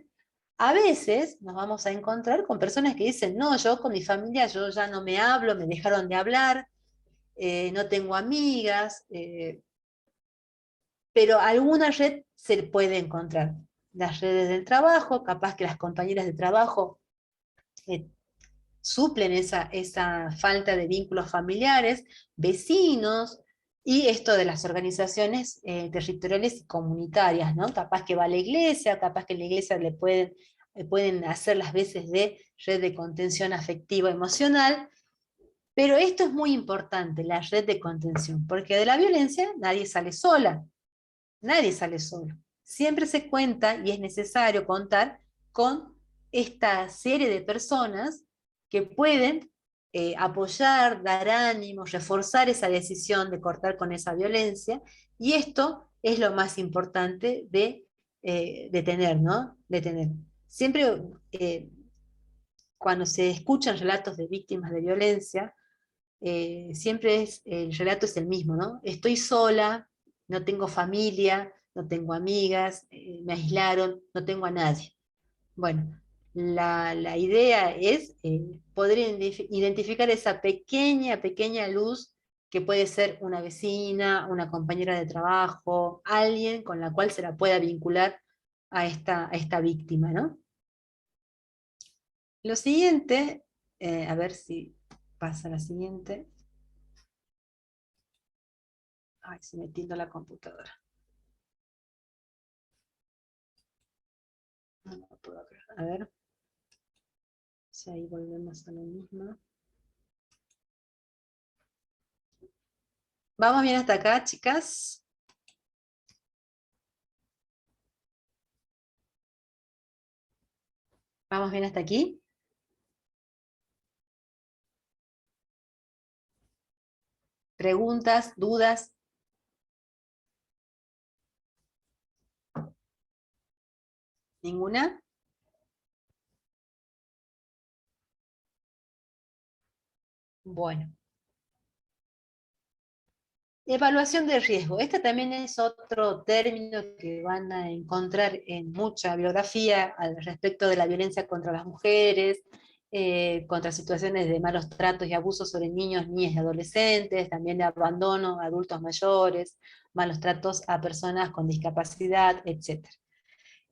a veces nos vamos a encontrar con personas que dicen, no, yo con mi familia, yo ya no me hablo, me dejaron de hablar, no tengo amigas, pero alguna red se puede encontrar. Las redes del trabajo, capaz que las compañeras de trabajo suplen esa falta de vínculos familiares, vecinos, y esto de las organizaciones territoriales y comunitarias, ¿no? Capaz que va a la iglesia, capaz que en la iglesia le pueden hacer las veces de red de contención afectiva emocional, pero esto es muy importante, la red de contención, porque de la violencia nadie sale sola, nadie sale solo. Siempre se cuenta, y es necesario contar, con esta serie de personas que pueden apoyar, dar ánimo, reforzar esa decisión de cortar con esa violencia, y esto es lo más importante de tener, ¿no? De tener. Siempre cuando se escuchan relatos de víctimas de violencia, siempre el relato es el mismo, ¿no? Estoy sola, no tengo familia, no tengo amigas, me aislaron, no tengo a nadie. Bueno, la idea es poder identificar esa pequeña luz que puede ser una vecina, una compañera de trabajo, alguien con la cual se la pueda vincular a esta víctima, ¿no? Lo siguiente, a ver si pasa la siguiente. Ay, se me tilda la computadora. No lo puedo creer. A ver. Si ahí volvemos a lo mismo. ¿Vamos bien hasta acá, chicas? ¿Vamos bien hasta aquí? ¿Preguntas, dudas? ¿Ninguna? Bueno. Evaluación de riesgo. Este también es otro término que van a encontrar en mucha bibliografía al respecto de la violencia contra las mujeres, contra situaciones de malos tratos y abusos sobre niños, niñas y adolescentes, también de abandono a adultos mayores, malos tratos a personas con discapacidad, etc.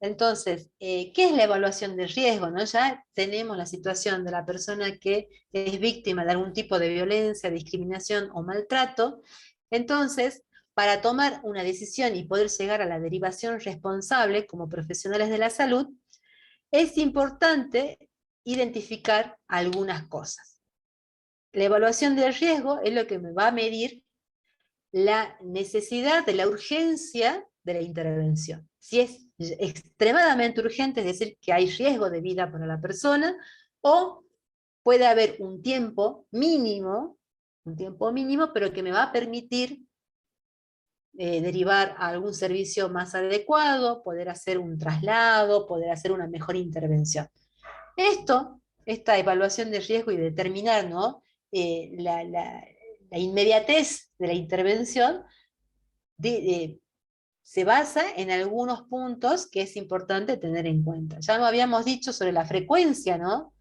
Entonces, ¿qué es la evaluación de riesgo? ¿No? Ya tenemos la situación de la persona que es víctima de algún tipo de violencia, discriminación o maltrato. Entonces, para tomar una decisión y poder llegar a la derivación responsable como profesionales de la salud, es importante identificar algunas cosas. La evaluación del riesgo es lo que me va a medir la necesidad de la urgencia de la intervención. Si es extremadamente urgente, es decir, que hay riesgo de vida para la persona, o puede haber un tiempo mínimo, pero que me va a permitir derivar a algún servicio más adecuado, poder hacer un traslado, poder hacer una mejor intervención. Esta evaluación de riesgo y determinar, ¿no?, la inmediatez de la intervención se basa en algunos puntos que es importante tener en cuenta. Ya lo habíamos dicho sobre la frecuencia, ¿no?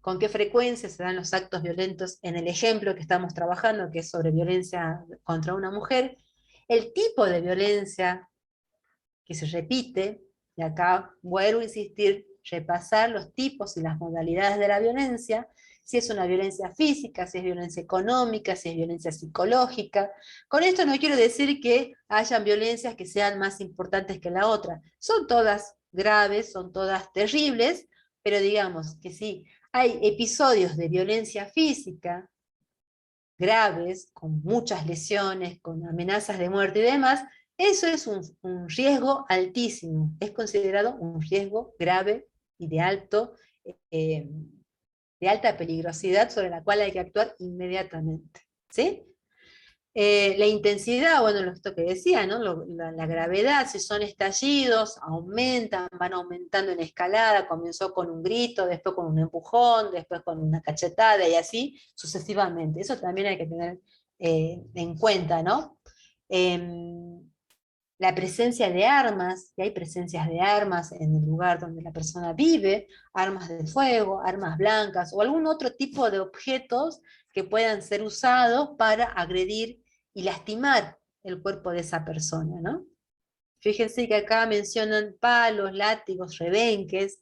Con qué frecuencia se dan los actos violentos en el ejemplo que estamos trabajando, que es sobre violencia contra una mujer, el tipo de violencia que se repite, y acá vuelvo a insistir, repasar los tipos y las modalidades de la violencia, si es una violencia física, si es violencia económica, si es violencia psicológica. Con esto no quiero decir que hayan violencias que sean más importantes que la otra. Son todas graves, son todas terribles, pero digamos que sí, hay episodios de violencia física graves, con muchas lesiones, con amenazas de muerte y demás, eso es un riesgo altísimo, es considerado un riesgo grave y de alta peligrosidad sobre la cual hay que actuar inmediatamente, ¿sí? La intensidad, bueno, esto que decía, ¿no? La gravedad, si son estallidos, aumentan, van aumentando en escalada, comenzó con un grito, después con un empujón, después con una cachetada y así sucesivamente. Eso también hay que tener en cuenta, ¿no? La presencia de armas, que hay presencias de armas en el lugar donde la persona vive, armas de fuego, armas blancas, o algún otro tipo de objetos que puedan ser usados para agredir y lastimar el cuerpo de esa persona, ¿no? Fíjense que acá mencionan palos, látigos, rebenques,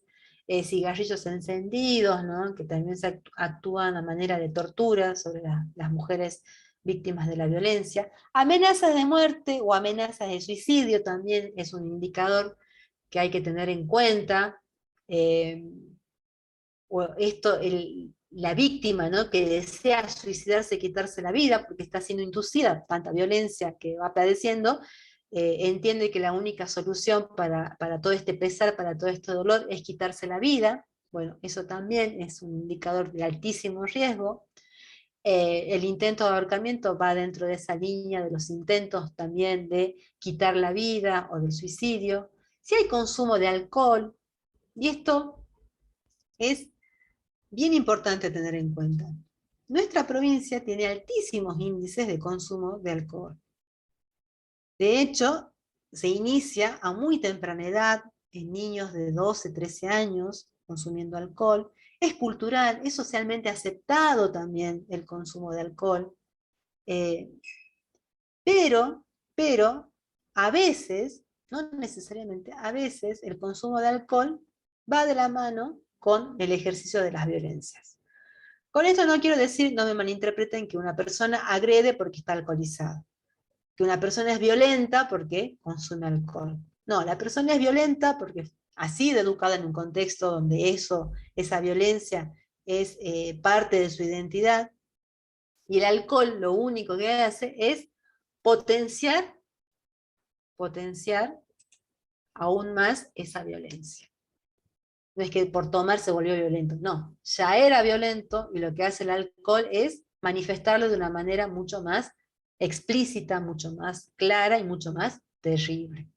cigarrillos encendidos, ¿no?, que también se actúan a manera de tortura sobre las mujeres víctimas de la violencia. Amenazas de muerte o amenazas de suicidio también es un indicador que hay que tener en cuenta. La víctima, ¿no?, que desea suicidarse, quitarse la vida, porque está siendo inducida tanta violencia que va padeciendo, entiende que la única solución para todo este pesar, para todo este dolor, es quitarse la vida. Bueno, eso también es un indicador de altísimo riesgo. El intento de ahorcamiento va dentro de esa línea de los intentos también de quitar la vida o del suicidio. Si hay consumo de alcohol, y esto es bien importante tener en cuenta. Nuestra provincia tiene altísimos índices de consumo de alcohol. De hecho, se inicia a muy temprana edad en niños de 12, 13 años consumiendo alcohol. Es cultural, es socialmente aceptado también el consumo de alcohol. Pero, a veces, no necesariamente, a veces el consumo de alcohol va de la mano con el ejercicio de las violencias. Con esto no quiero decir, no me malinterpreten, que una persona agrede porque está alcoholizada, que una persona es violenta porque consume alcohol. No, la persona es violenta porque ha sido educada en un contexto donde esa violencia es parte de su identidad, y el alcohol lo único que hace es potenciar aún más esa violencia. No es que por tomar se volvió violento, no, ya era violento, y lo que hace el alcohol es manifestarlo de una manera mucho más explícita, mucho más clara y mucho más terrible.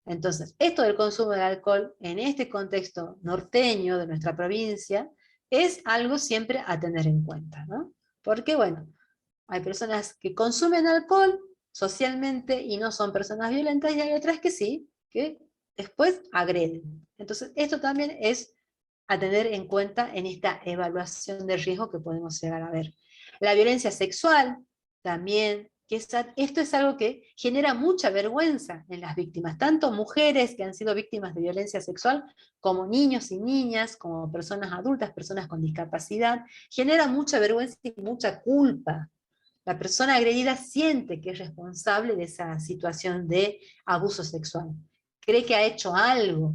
Entonces, esto del consumo de alcohol en este contexto norteño de nuestra provincia es algo siempre a tener en cuenta, ¿no? Porque, bueno, hay personas que consumen alcohol socialmente y no son personas violentas, y hay otras que sí, que después agreden. Entonces, esto también es a tener en cuenta en esta evaluación de riesgo que podemos llegar a ver. La violencia sexual también, esto es algo que genera mucha vergüenza en las víctimas, tanto mujeres que han sido víctimas de violencia sexual, como niños y niñas, como personas adultas, personas con discapacidad, genera mucha vergüenza y mucha culpa. La persona agredida siente que es responsable de esa situación de abuso sexual. Cree que ha hecho algo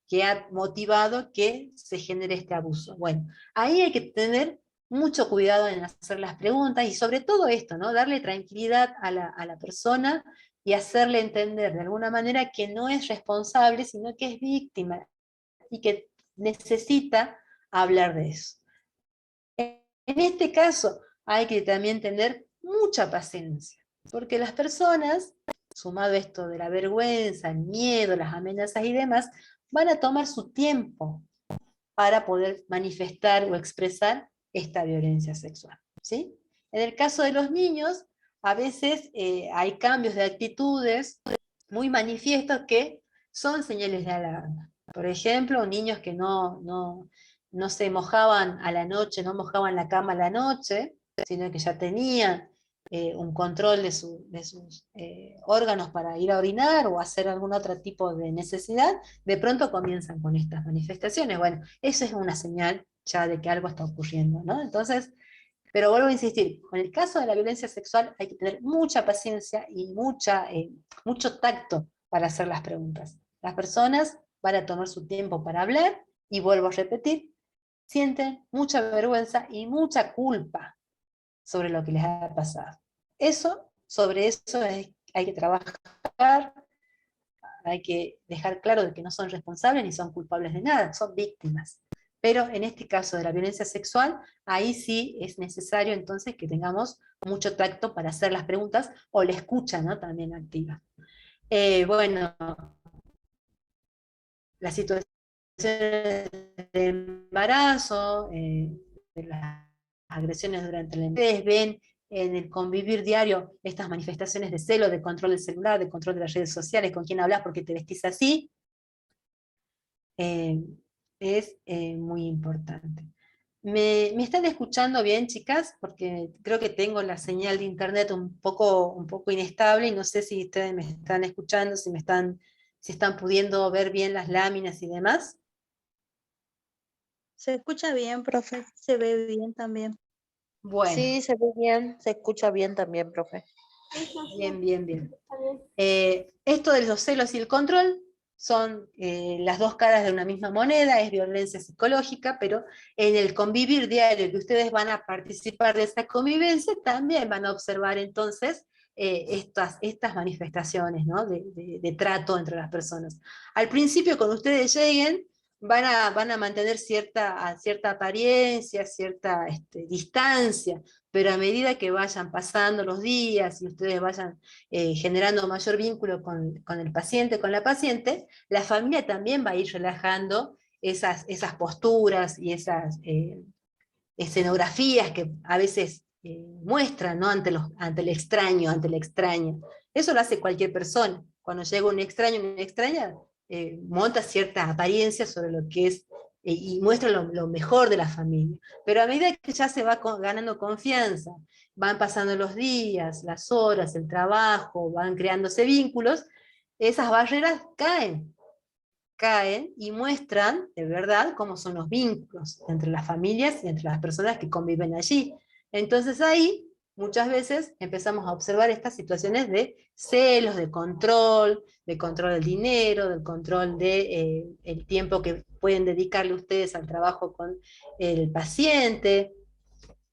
que ha motivado que se genere este abuso. Bueno, ahí hay que tener mucho cuidado en hacer las preguntas, y sobre todo esto, ¿no?, darle tranquilidad a la persona y hacerle entender de alguna manera que no es responsable, sino que es víctima y que necesita hablar de eso. En este caso hay que también tener mucha paciencia, Porque las personas, sumado esto de la vergüenza, el miedo, las amenazas y demás, van a tomar su tiempo para poder manifestar o expresar esta violencia sexual, ¿sí? En el caso de los niños, a veces hay cambios de actitudes muy manifiestos que son señales de alarma. Por ejemplo, niños que no se mojaban a la noche, no mojaban la cama a la noche, sino que ya tenían un control de sus órganos para ir a orinar o hacer algún otro tipo de necesidad, de pronto comienzan con estas manifestaciones. Bueno, eso es una señal ya de que algo está ocurriendo, ¿no? Entonces, pero vuelvo a insistir, con el caso de la violencia sexual hay que tener mucha paciencia y mucho tacto para hacer las preguntas. Las personas van a tomar su tiempo para hablar, y vuelvo a repetir, sienten mucha vergüenza y mucha culpa sobre lo que les ha pasado. Sobre eso hay que trabajar, hay que dejar claro de que no son responsables ni son culpables de nada, son víctimas. Pero en este caso de la violencia sexual, ahí sí es necesario entonces que tengamos mucho tacto para hacer las preguntas, o la escucha, ¿no?, también activa. Bueno, las situaciones de embarazo, de las agresiones durante el embarazo, ustedes ven en el convivir diario estas manifestaciones de celo, de control del celular, de control de las redes sociales, con quién hablas porque te vestís así, es muy importante. ¿Me están escuchando bien, chicas? Porque creo que tengo la señal de internet un poco inestable, y no sé si ustedes me están escuchando, si están pudiendo ver bien las láminas y demás. Se escucha bien, profe, se ve bien también. Bueno, Sí, se ve bien, se escucha bien también, profe. bien, bien, bien. Está bien. Esto de los celos y el control son las dos caras de una misma moneda, es violencia psicológica, pero en el convivir diario que ustedes van a participar de esa convivencia, también van a observar entonces estas manifestaciones, ¿no?, de trato entre las personas. Al principio, cuando ustedes lleguen, van a mantener cierta apariencia, cierta distancia, pero a medida que vayan pasando los días y ustedes vayan generando mayor vínculo con el paciente, con la paciente, la familia también va a ir relajando esas posturas y esas escenografías que a veces muestran, ¿no?, ante el extraño, ante la extraña. Eso lo hace cualquier persona. Cuando llega un extraño, una extraña, monta cierta apariencia sobre lo que es y muestra lo mejor de la familia. Pero a medida que ya se va ganando confianza, van pasando los días, las horas, el trabajo, van creándose vínculos, esas barreras caen y muestran de verdad cómo son los vínculos entre las familias y entre las personas que conviven allí. Entonces ahí muchas veces empezamos a observar estas situaciones de celos, de control del dinero, del control de el tiempo que pueden dedicarle ustedes al trabajo con el paciente,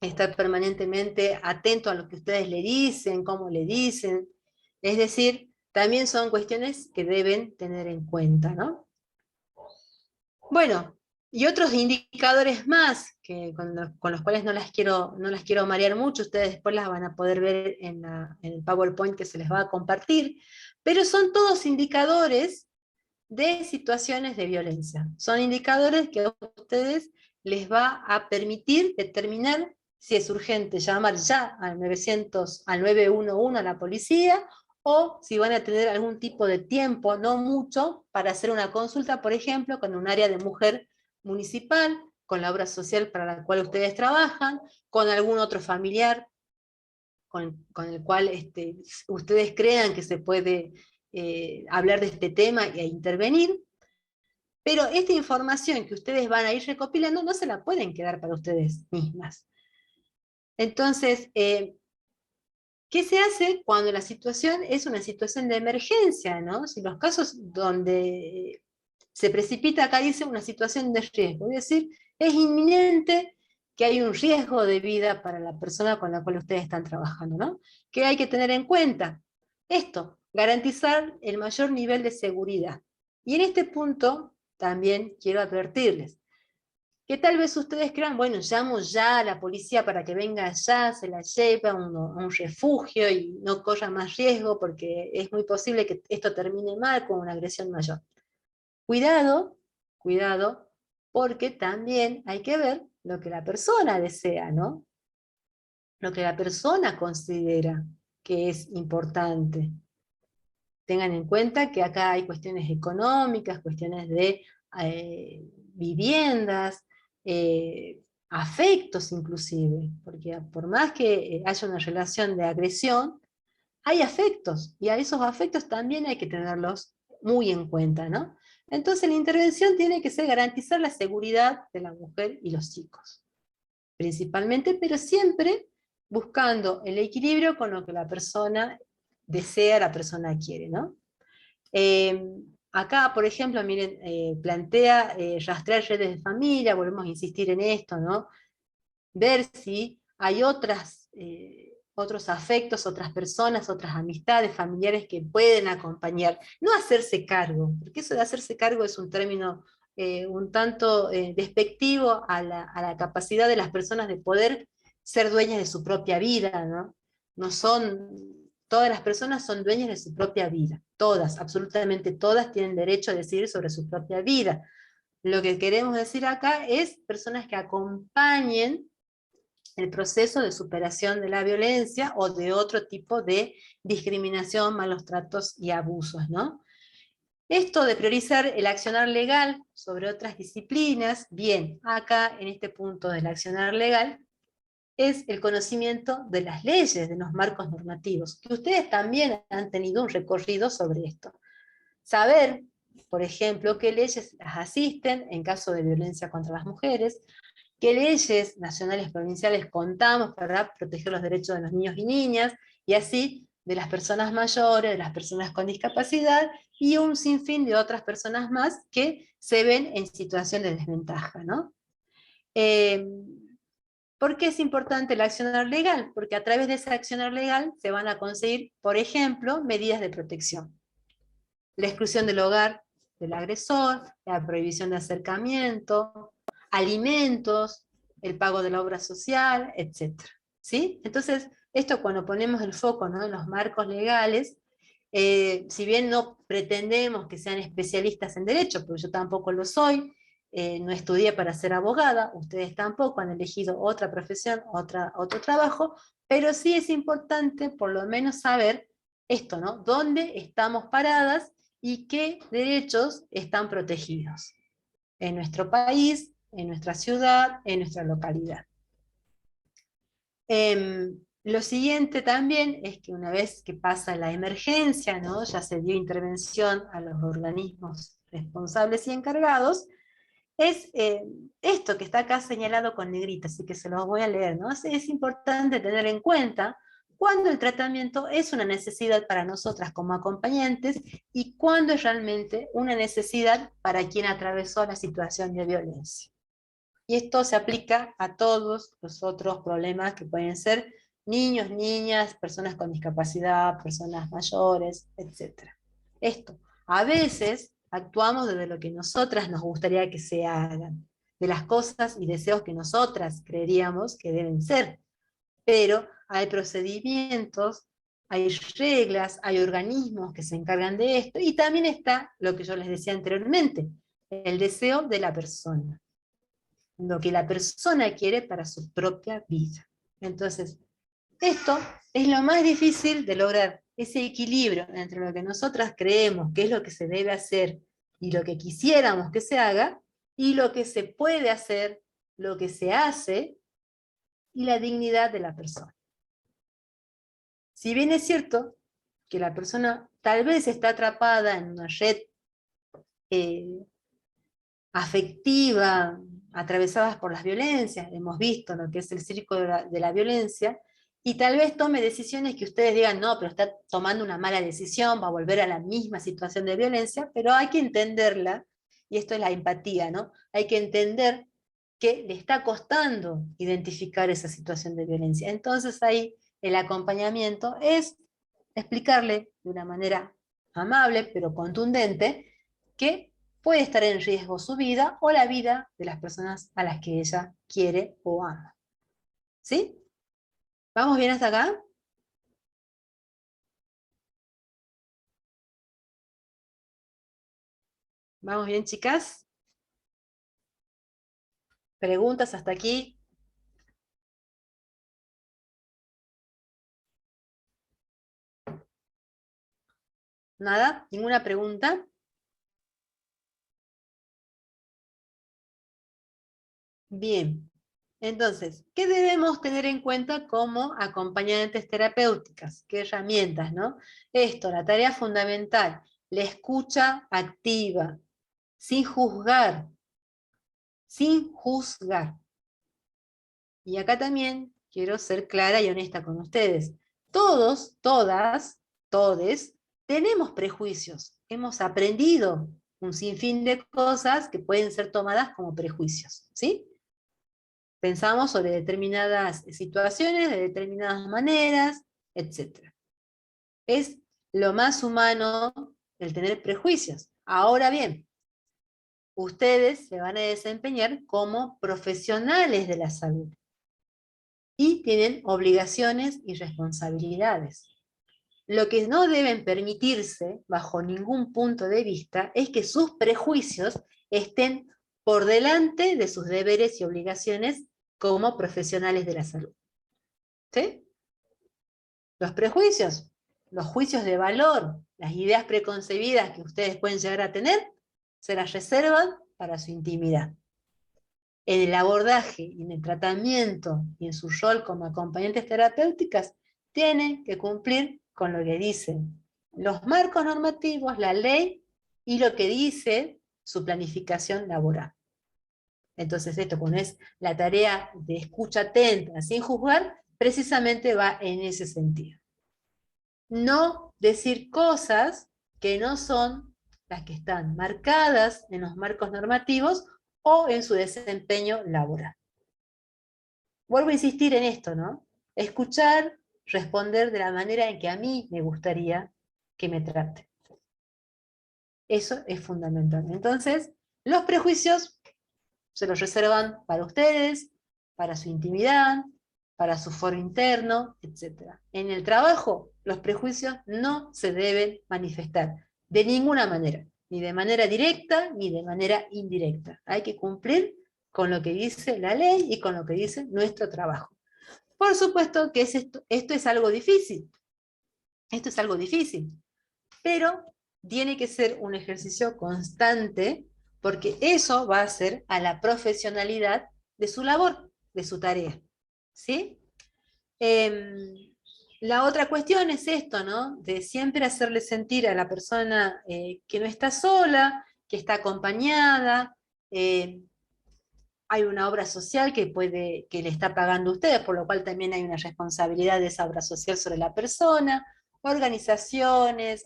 estar permanentemente atento a lo que ustedes le dicen, cómo le dicen. Es decir, también son cuestiones que deben tener en cuenta, ¿no? Bueno, y otros indicadores más, que con los cuales no las quiero marear mucho, ustedes después las van a poder ver en el PowerPoint que se les va a compartir, pero son todos indicadores de situaciones de violencia. Son indicadores que a ustedes les va a permitir determinar si es urgente llamar ya al 911 a la policía, o si van a tener algún tipo de tiempo, no mucho, para hacer una consulta, por ejemplo, con un área de mujer municipal, con la obra social para la cual ustedes trabajan, con algún otro familiar con el cual ustedes crean que se puede hablar de este tema e intervenir. Pero esta información que ustedes van a ir recopilando no se la pueden quedar para ustedes mismas. Entonces, ¿qué se hace cuando la situación es una situación de emergencia, ¿no? Si los casos donde se precipita acá dice una situación de riesgo, es decir, es inminente que hay un riesgo de vida para la persona con la cual ustedes están trabajando, ¿no? ¿Qué hay que tener en cuenta? Esto, garantizar el mayor nivel de seguridad. Y en este punto también quiero advertirles, que tal vez ustedes crean, bueno, llamo ya a la policía para que venga allá, se la lleve a un refugio y no corra más riesgo porque es muy posible que esto termine mal con una agresión mayor. Cuidado, cuidado, porque también hay que ver lo que la persona desea, ¿no? Lo que la persona considera que es importante. Tengan en cuenta que acá hay cuestiones económicas, cuestiones de viviendas, afectos inclusive, porque por más que haya una relación de agresión, hay afectos, y a esos afectos también hay que tenerlos muy en cuenta, ¿no? Entonces la intervención tiene que ser garantizar la seguridad de la mujer y los chicos, principalmente, pero siempre buscando el equilibrio con lo que la persona desea, la persona quiere, ¿no? Acá, por ejemplo, miren, plantea rastrear redes de familia, volvemos a insistir en esto, ¿no? Ver si hay otros afectos, otras personas, otras amistades, familiares que pueden acompañar. No hacerse cargo, porque eso de hacerse cargo es un término un tanto despectivo a la capacidad de las personas de poder ser dueñas de su propia vida, ¿no? No son, todas las personas son dueñas de su propia vida, todas, absolutamente todas tienen derecho a decidir sobre su propia vida. Lo que queremos decir acá es personas que acompañen el proceso de superación de la violencia o de otro tipo de discriminación, malos tratos y abusos, ¿no? Esto de priorizar el accionar legal sobre otras disciplinas, bien, acá en este punto del accionar legal, es el conocimiento de las leyes, de los marcos normativos, que ustedes también han tenido un recorrido sobre esto. Saber, por ejemplo, qué leyes las asisten en caso de violencia contra las mujeres, qué leyes nacionales provinciales contamos para proteger los derechos de los niños y niñas, y así de las personas mayores, de las personas con discapacidad, y un sinfín de otras personas más que se ven en situación de desventaja, ¿no? ¿Por qué es importante el accionar legal? Porque a través de ese accionar legal se van a conseguir, por ejemplo, medidas de protección. La exclusión del hogar del agresor, la prohibición de acercamiento, alimentos, el pago de la obra social, etc. ¿Sí? Entonces, esto cuando ponemos el foco, ¿no?, en los marcos legales, si bien no pretendemos que sean especialistas en derecho, porque yo tampoco lo soy, no estudié para ser abogada, ustedes tampoco han elegido otra profesión, otro trabajo, pero sí es importante por lo menos saber esto, ¿no? ¿Dónde estamos paradas y qué derechos están protegidos en nuestro país, en nuestra ciudad, en nuestra localidad? Lo siguiente también es que una vez que pasa la emergencia, ¿no?, ya se dio intervención a los organismos responsables y encargados, es esto que está acá señalado con negrita, así que se los voy a leer, ¿no? Es importante tener en cuenta cuándo el tratamiento es una necesidad para nosotras como acompañantes y cuándo es realmente una necesidad para quien atravesó la situación de violencia. Y esto se aplica a todos los otros problemas que pueden ser niños, niñas, personas con discapacidad, personas mayores, etc. Esto, a veces actuamos desde lo que nosotras nos gustaría que se hagan, de las cosas y deseos que nosotras creeríamos que deben ser, pero hay procedimientos, hay reglas, hay organismos que se encargan de esto, y también está lo que yo les decía anteriormente, el deseo de la persona, lo que la persona quiere para su propia vida. Entonces, esto es lo más difícil de lograr, ese equilibrio entre lo que nosotras creemos que es lo que se debe hacer y lo que quisiéramos que se haga, y lo que se puede hacer, lo que se hace, y la dignidad de la persona. Si bien es cierto que la persona tal vez está atrapada en una red afectiva, atravesadas por las violencias, hemos visto lo que es el círculo de la violencia, y tal vez tome decisiones que ustedes digan, no, pero está tomando una mala decisión, va a volver a la misma situación de violencia, pero hay que entenderla, y esto es la empatía, ¿no? Hay que entender que le está costando identificar esa situación de violencia. Entonces ahí el acompañamiento es explicarle de una manera amable, pero contundente, que puede estar en riesgo su vida o la vida de las personas a las que ella quiere o ama. ¿Sí? ¿Vamos bien hasta acá? ¿Vamos bien, chicas? ¿Preguntas hasta aquí? ¿Nada? ¿Ninguna pregunta? Bien. Entonces, ¿qué debemos tener en cuenta como acompañantes terapéuticas? ¿Qué herramientas, no? Esto, la tarea fundamental, la escucha activa, sin juzgar, sin juzgar. Y acá también quiero ser clara y honesta con ustedes. Todos, todas, todes, tenemos prejuicios. Hemos aprendido un sinfín de cosas que pueden ser tomadas como prejuicios, ¿sí? Pensamos sobre determinadas situaciones, de determinadas maneras, etc. Es lo más humano el tener prejuicios. Ahora bien, ustedes se van a desempeñar como profesionales de la salud y tienen obligaciones y responsabilidades. Lo que no deben permitirse, bajo ningún punto de vista, es que sus prejuicios estén por delante de sus deberes y obligaciones como profesionales de la salud. ¿Sí? Los prejuicios, los juicios de valor, las ideas preconcebidas que ustedes pueden llegar a tener, se las reservan para su intimidad. En el abordaje y en el tratamiento y en su rol como acompañantes terapéuticas, tienen que cumplir con lo que dicen los marcos normativos, la ley y lo que dice su planificación laboral. Entonces esto, cuando es la tarea de escucha atenta, sin juzgar, precisamente va en ese sentido. No decir cosas que no son las que están marcadas en los marcos normativos o en su desempeño laboral. Vuelvo a insistir en esto, ¿no? Escuchar, responder de la manera en que a mí me gustaría que me trate. Eso es fundamental. Entonces, los prejuicios se los reservan para ustedes, para su intimidad, para su foro interno, etc. En el trabajo, los prejuicios no se deben manifestar de ninguna manera, ni de manera directa, ni de manera indirecta. Hay que cumplir con lo que dice la ley y con lo que dice nuestro trabajo. Por supuesto que esto es algo difícil. Esto es algo difícil. Pero tiene que ser un ejercicio constante, porque eso va a hacer a la profesionalidad de su labor, de su tarea. ¿Sí? La otra cuestión es esto, ¿no? De siempre hacerle sentir a la persona que no está sola, que está acompañada. Hay una obra social que le está pagando a ustedes, por lo cual también hay una responsabilidad de esa obra social sobre la persona. Organizaciones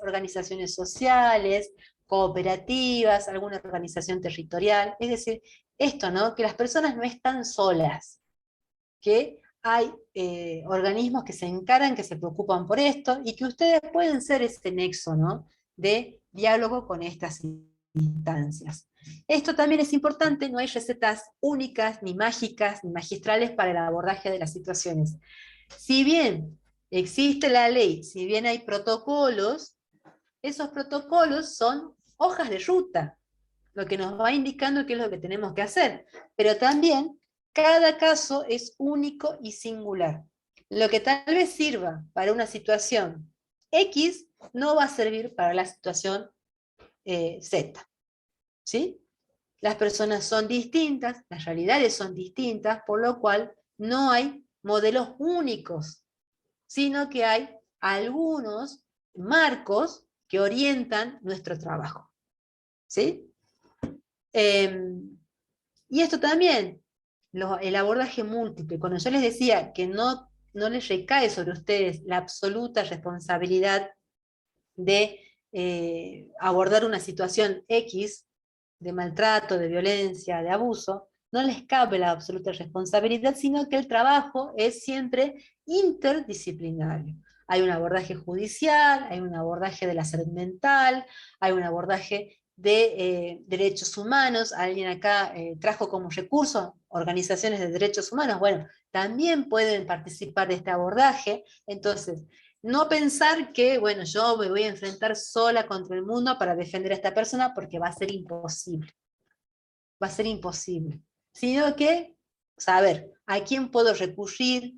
sociales, cooperativas, alguna organización territorial. Es decir, esto, ¿no? Que las personas no están solas, que hay organismos que se encargan, que se preocupan por esto, y que ustedes pueden ser ese nexo, ¿no? De diálogo con estas instancias. Esto también es importante, no hay recetas únicas, ni mágicas, ni magistrales para el abordaje de las situaciones. Si bien existe la ley, si bien hay protocolos, esos protocolos son hojas de ruta, lo que nos va indicando qué es lo que tenemos que hacer. Pero también cada caso es único y singular. Lo que tal vez sirva para una situación X no va a servir para la situación Z. ¿Sí? Las personas son distintas, las realidades son distintas, por lo cual no hay modelos únicos, sino que hay algunos marcos que orientan nuestro trabajo. ¿Sí? Y esto también, el abordaje múltiple, cuando yo les decía que no les recae sobre ustedes la absoluta responsabilidad de abordar una situación X, de maltrato, de violencia, de abuso, no les cabe la absoluta responsabilidad, sino que el trabajo es siempre interdisciplinario. Hay un abordaje judicial, hay un abordaje de la salud mental, hay un abordaje de derechos humanos. Alguien acá trajo como recurso organizaciones de derechos humanos. Bueno, también pueden participar de este abordaje. Entonces, no pensar que, bueno, yo me voy a enfrentar sola contra el mundo para defender a esta persona, porque va a ser imposible. Va a ser imposible. Sino que saber a quién puedo recurrir,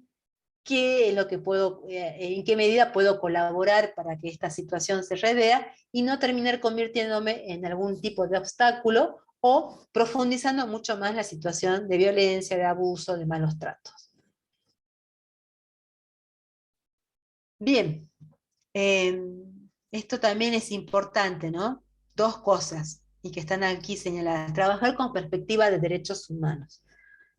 qué es lo que puedo, en qué medida puedo colaborar para que esta situación se revea y no terminar convirtiéndome en algún tipo de obstáculo o profundizando mucho más la situación de violencia, de abuso, de malos tratos. Bien, esto también es importante, ¿no? Dos cosas, y que están aquí señaladas. Trabajar con perspectiva de derechos humanos.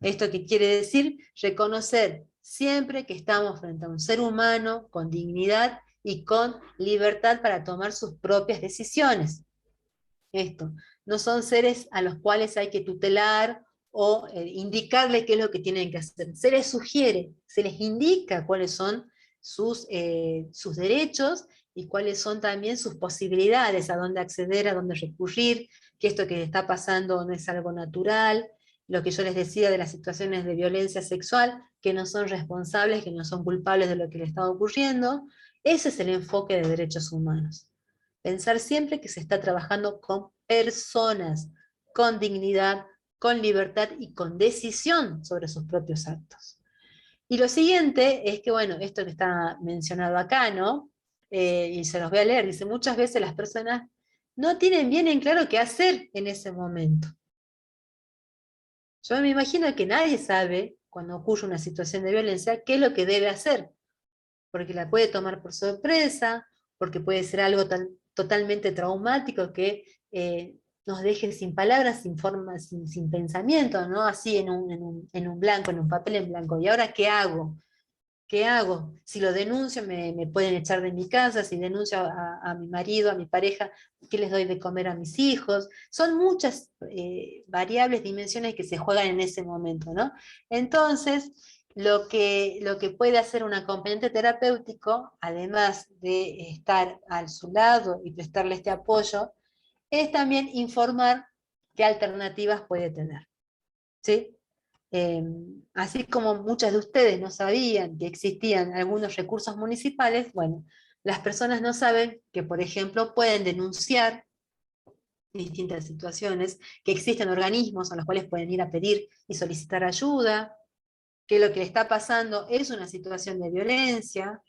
¿Esto qué quiere decir? Reconocer siempre que estamos frente a un ser humano con dignidad y con libertad para tomar sus propias decisiones. Esto, no son seres a los cuales hay que tutelar o indicarle qué es lo que tienen que hacer. Se les sugiere, se les indica cuáles son sus derechos y cuáles son también sus posibilidades, a dónde acceder, a dónde recurrir, que esto que está pasando no es algo natural, lo que yo les decía de las situaciones de violencia sexual, que no son responsables, que no son culpables de lo que les está ocurriendo. Ese es el enfoque de derechos humanos. Pensar siempre que se está trabajando con personas, con dignidad, con libertad y con decisión sobre sus propios actos. Y lo siguiente es que, bueno, esto que está mencionado acá, ¿no? Y se los voy a leer, dice, muchas veces las personas no tienen bien en claro qué hacer en ese momento. Yo me imagino que nadie sabe, cuando ocurre una situación de violencia, qué es lo que debe hacer, porque la puede tomar por sorpresa, porque puede ser algo totalmente traumático que nos deje sin palabras, sin forma, sin pensamiento, ¿no? Así en un blanco, en un papel en blanco. ¿Y ahora qué hago? ¿Qué hago? Si lo denuncio me pueden echar de mi casa, si denuncio a mi marido, a mi pareja, ¿qué les doy de comer a mis hijos? Son muchas variables, dimensiones que se juegan en ese momento, ¿no? Entonces, lo que puede hacer un acompañante terapéutico, además de estar a su lado y prestarle este apoyo, es también informar qué alternativas puede tener, ¿sí? Así como muchas de ustedes no sabían que existían algunos recursos municipales, bueno, las personas no saben que, por ejemplo, pueden denunciar distintas situaciones, que existen organismos a los cuales pueden ir a pedir y solicitar ayuda, que lo que le está pasando es una situación de violencia,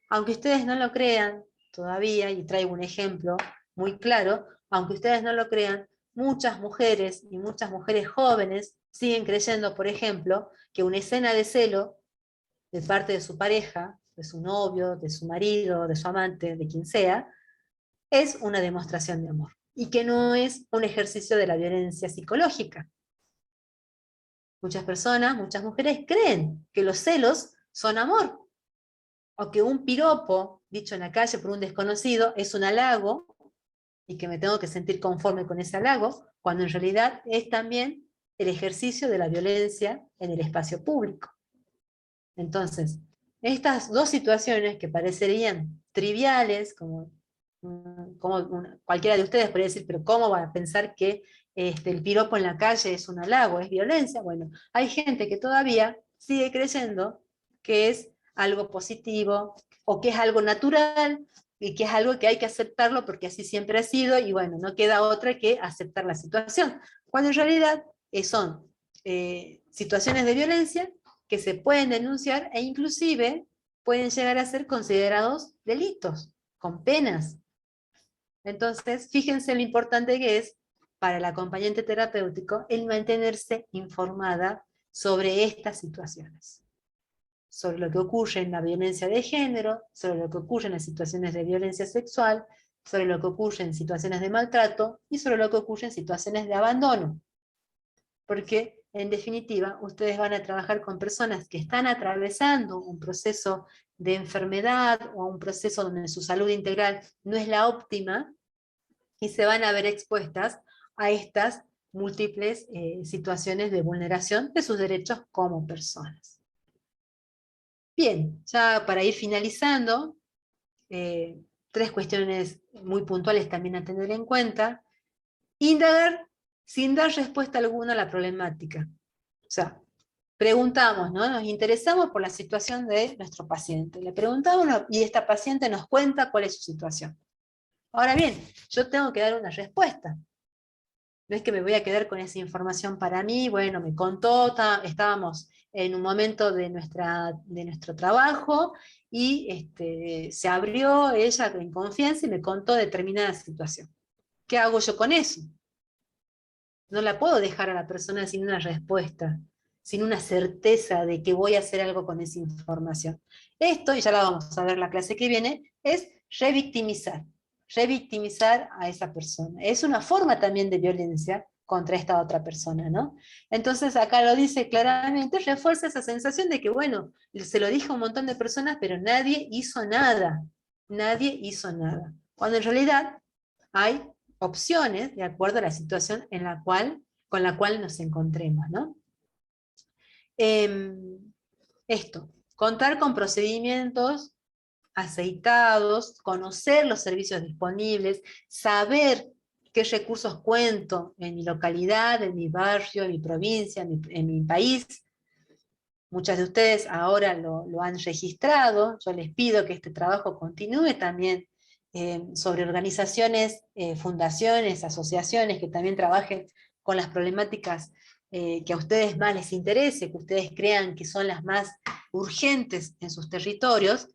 aunque ustedes no lo crean todavía, y traigo un ejemplo muy claro, aunque ustedes no lo crean, muchas mujeres y muchas mujeres jóvenes siguen creyendo, por ejemplo, que una escena de celo de parte de su pareja, de su novio, de su marido, de su amante, de quien sea, es una demostración de amor, y que no es un ejercicio de la violencia psicológica. Muchas personas, muchas mujeres creen que los celos son amor, o que un piropo dicho en la calle por un desconocido es un halago, y que me tengo que sentir conforme con ese halago, cuando en realidad es también el ejercicio de la violencia en el espacio público. Entonces, estas dos situaciones que parecerían triviales, como cualquiera de ustedes podría decir, pero ¿cómo va a pensar que el piropo en la calle es un halago, es violencia? Bueno, hay gente que todavía sigue creyendo que es algo positivo, o que es algo natural, y que es algo que hay que aceptarlo porque así siempre ha sido, y bueno, no queda otra que aceptar la situación, cuando en realidad son situaciones de violencia que se pueden denunciar e inclusive pueden llegar a ser considerados delitos, con penas. Entonces, fíjense lo importante que es para el acompañante terapéutico el mantenerse informada sobre estas situaciones, sobre lo que ocurre en la violencia de género, sobre lo que ocurre en las situaciones de violencia sexual, sobre lo que ocurre en situaciones de maltrato y sobre lo que ocurre en situaciones de abandono. Porque, en definitiva, ustedes van a trabajar con personas que están atravesando un proceso de enfermedad o un proceso donde su salud integral no es la óptima, y se van a ver expuestas a estas múltiples situaciones de vulneración de sus derechos como personas. Bien, ya para ir finalizando, tres cuestiones muy puntuales también a tener en cuenta. Indagar sin dar respuesta alguna a la problemática. O sea, preguntamos, ¿no? Nos interesamos por la situación de nuestro paciente. Le preguntamos y esta paciente nos cuenta cuál es su situación. Ahora bien, yo tengo que dar una respuesta. No es que me voy a quedar con esa información para mí, bueno, me contó, estábamos en un momento de nuestro trabajo, y se abrió ella en confianza y me contó determinada situación. ¿Qué hago yo con eso? No la puedo dejar a la persona sin una respuesta, sin una certeza de que voy a hacer algo con esa información. Esto, y ya la vamos a ver la clase que viene, es revictimizar a esa persona. Es una forma también de violencia contra esta otra persona, ¿no? Entonces acá lo dice claramente, refuerza esa sensación de que, bueno, se lo dijo a un montón de personas, pero nadie hizo nada. Nadie hizo nada. Cuando en realidad hay opciones de acuerdo a la situación con la cual nos encontremos, ¿no? Contar con procedimientos aceitados, conocer los servicios disponibles, saber qué recursos cuento en mi localidad, en mi barrio, en mi provincia, en mi país. Muchas de ustedes ahora lo han registrado. Yo les pido que este trabajo continúe también sobre organizaciones, fundaciones, asociaciones que también trabajen con las problemáticas que a ustedes más les interese, que ustedes crean que son las más urgentes en sus territorios.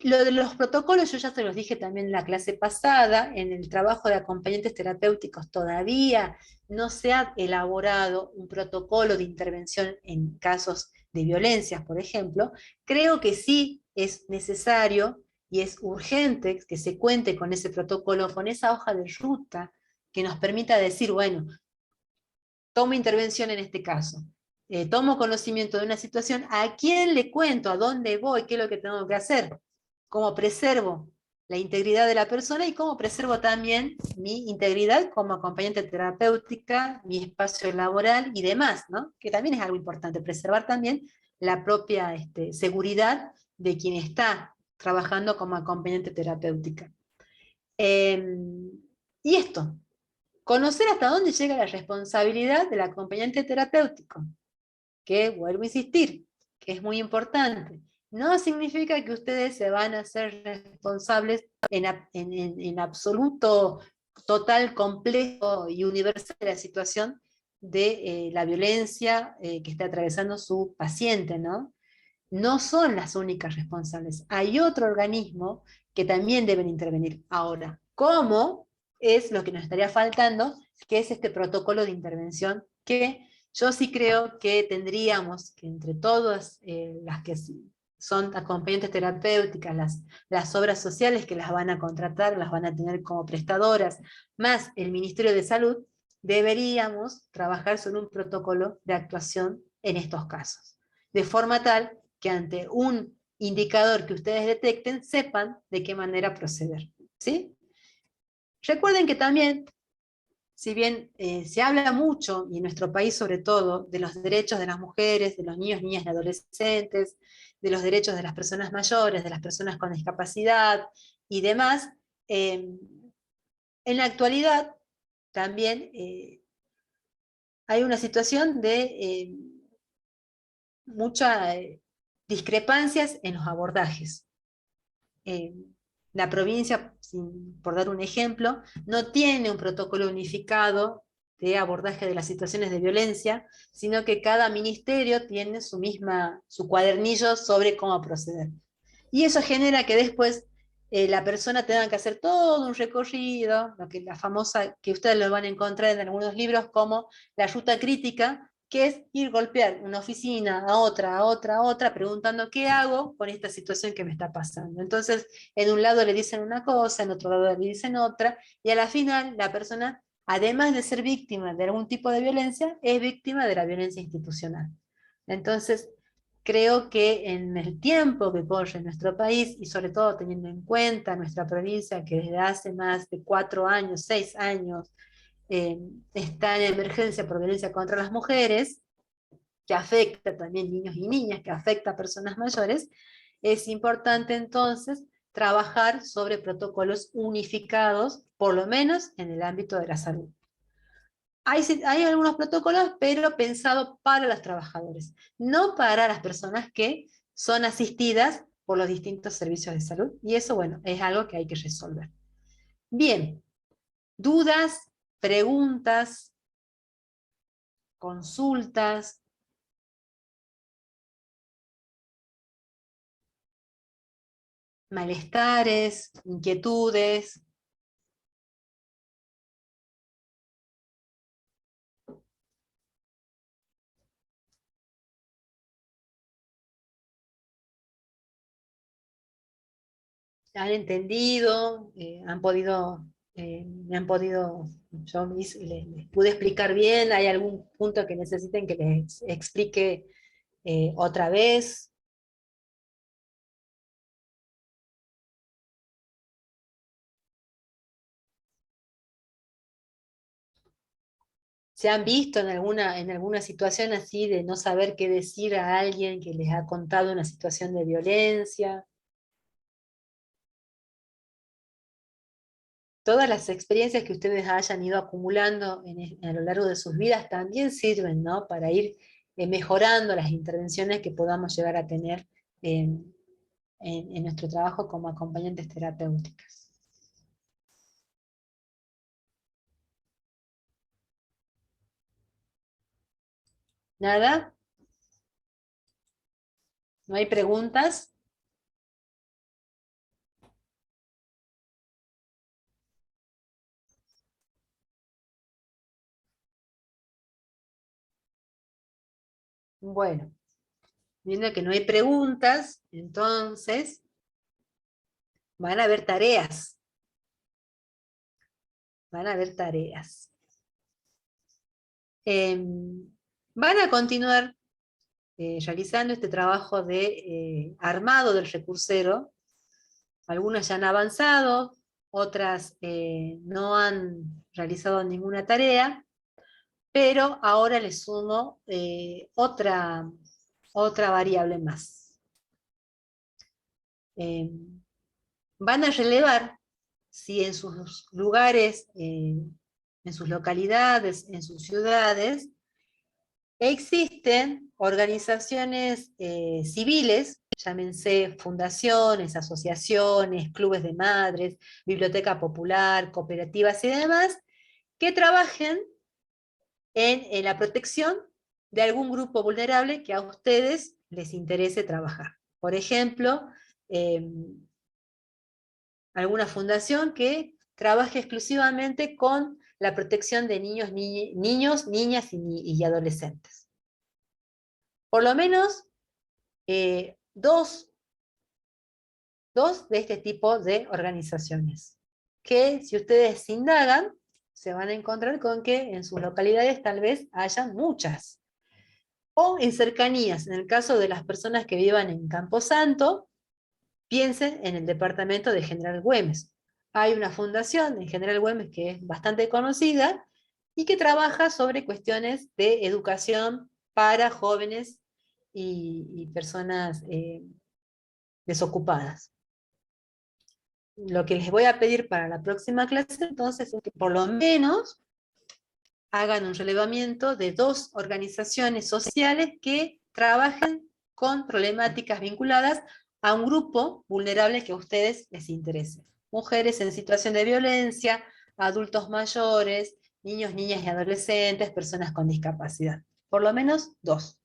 Lo de los protocolos, yo ya se los dije también en la clase pasada, en el trabajo de acompañantes terapéuticos todavía no se ha elaborado un protocolo de intervención en casos de violencias, por ejemplo. Creo que sí es necesario y es urgente que se cuente con ese protocolo, con esa hoja de ruta que nos permita decir, bueno, tomo intervención en este caso, tomo conocimiento de una situación, ¿a quién le cuento? ¿A dónde voy? ¿Qué es lo que tengo que hacer? ¿Cómo preservo la integridad de la persona y cómo preservo también mi integridad como acompañante terapéutica, mi espacio laboral y demás, ¿no? Que también es algo importante, preservar también la propia seguridad de quien está trabajando como acompañante terapéutica. Y esto, conocer hasta dónde llega la responsabilidad del acompañante terapéutico, que, vuelvo a insistir, que es muy importante. No significa que ustedes se van a ser responsables en absoluto, total, complejo y universal de la situación de la violencia que está atravesando su paciente, ¿no? No son las únicas responsables. Hay otro organismo que también deben intervenir. Ahora, ¿cómo? Es lo que nos estaría faltando, que es este protocolo de intervención que yo sí creo que tendríamos que entre todas las que son acompañantes terapéuticas, las obras sociales que las van a contratar, las van a tener como prestadoras, más el Ministerio de Salud, deberíamos trabajar sobre un protocolo de actuación en estos casos. De forma tal que ante un indicador que ustedes detecten, sepan de qué manera proceder. ¿Sí? Recuerden que también, si bien se habla mucho, y en nuestro país sobre todo, de los derechos de las mujeres, de los niños, niñas y adolescentes, de los derechos de las personas mayores, de las personas con discapacidad y demás, en la actualidad también hay una situación de muchas discrepancias en los abordajes. La provincia, por dar un ejemplo, no tiene un protocolo unificado de abordaje de las situaciones de violencia, sino que cada ministerio tiene su cuadernillo sobre cómo proceder. Y eso genera que después la persona tenga que hacer todo un recorrido, la famosa, que ustedes lo van a encontrar en algunos libros como la ruta crítica, que es ir golpear una oficina a otra, preguntando qué hago con esta situación que me está pasando. Entonces, en un lado le dicen una cosa, en otro lado le dicen otra, y a la final la persona, además de ser víctima de algún tipo de violencia, es víctima de la violencia institucional. Entonces, creo que en el tiempo que corre en nuestro país, y sobre todo teniendo en cuenta nuestra provincia, que desde hace más de 4 años, 6 años, está en emergencia por violencia contra las mujeres, que afecta también niños y niñas, que afecta a personas mayores, es importante entonces trabajar sobre protocolos unificados, por lo menos en el ámbito de la salud. hay algunos protocolos, pero pensados para los trabajadores, no para las personas que son asistidas por los distintos servicios de salud. Y eso, bueno, es algo que hay que resolver. Bien, dudas, preguntas, consultas. Malestares, inquietudes. ¿Han entendido? ¿Han podido, me han podido, les pude explicar bien? ¿Hay algún punto que necesiten que les explique otra vez? ¿Se han visto en alguna situación así de no saber qué decir a alguien que les ha contado una situación de violencia? Todas las experiencias que ustedes hayan ido acumulando a lo largo de sus vidas también sirven, ¿no? Para ir mejorando las intervenciones que podamos llegar a tener en nuestro trabajo como acompañantes terapéuticas. ¿Nada? ¿No hay preguntas? Bueno, viendo que no hay preguntas, entonces van a haber tareas. Van a haber tareas. Van a continuar realizando este trabajo de armado del recursero. Algunas ya han avanzado, otras no han realizado ninguna tarea, pero ahora les sumo otra variable más. Van a relevar si en sus lugares, en sus localidades, en sus ciudades, existen organizaciones civiles, llámense fundaciones, asociaciones, clubes de madres, biblioteca popular, cooperativas y demás, que trabajen en la protección de algún grupo vulnerable que a ustedes les interese trabajar. Por ejemplo, alguna fundación que trabaje exclusivamente con la protección de niños, niñas y adolescentes. Por lo menos dos de este tipo de organizaciones, que si ustedes indagan, se van a encontrar con que en sus localidades tal vez haya muchas. O en cercanías, en el caso de las personas que vivan en Camposanto, piensen en el departamento de General Güemes. Hay una fundación en General Güemes que es bastante conocida y que trabaja sobre cuestiones de educación para jóvenes y personas desocupadas. Lo que les voy a pedir para la próxima clase entonces es que por lo menos hagan un relevamiento de dos organizaciones sociales que trabajen con problemáticas vinculadas a un grupo vulnerable que a ustedes les interese. Mujeres en situación de violencia, adultos mayores, niños, niñas y adolescentes, personas con discapacidad. Por lo menos dos.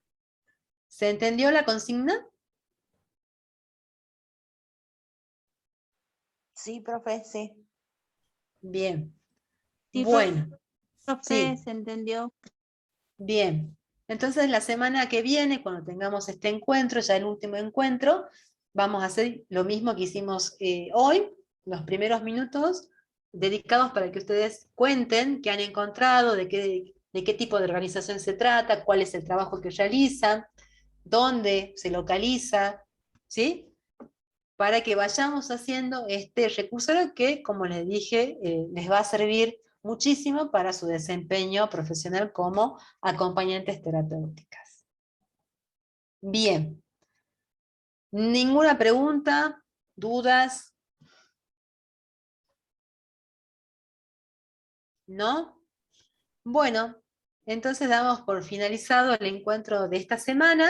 ¿Se entendió la consigna? Sí, profe, sí. Bien. Sí, Bueno. profe, Sí. se entendió. Bien, entonces la semana que viene, cuando tengamos este encuentro, ya el último encuentro, vamos a hacer lo mismo que hicimos hoy, los primeros minutos, dedicados para que ustedes cuenten qué han encontrado, de qué tipo de organización se trata, cuál es el trabajo que realizan, dónde se localiza, ¿sí? Para que vayamos haciendo este recurso que, como les dije, les va a servir muchísimo para su desempeño profesional como acompañantes terapéuticas. Bien. ¿Ninguna pregunta? ¿Dudas? ¿No? Bueno, entonces damos por finalizado el encuentro de esta semana.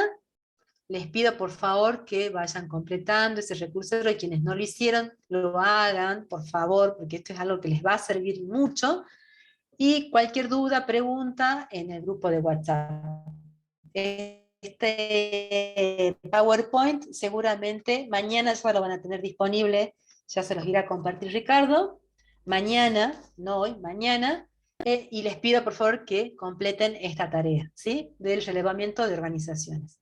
Les pido por favor que vayan completando ese recurso y quienes no lo hicieron, lo hagan, por favor, porque esto es algo que les va a servir mucho. Y cualquier duda, pregunta en el grupo de WhatsApp. Este PowerPoint seguramente mañana ya lo van a tener disponible, ya se los irá a compartir Ricardo, mañana, no hoy, mañana, y les pido por favor que completen esta tarea, ¿sí? Del relevamiento de organizaciones.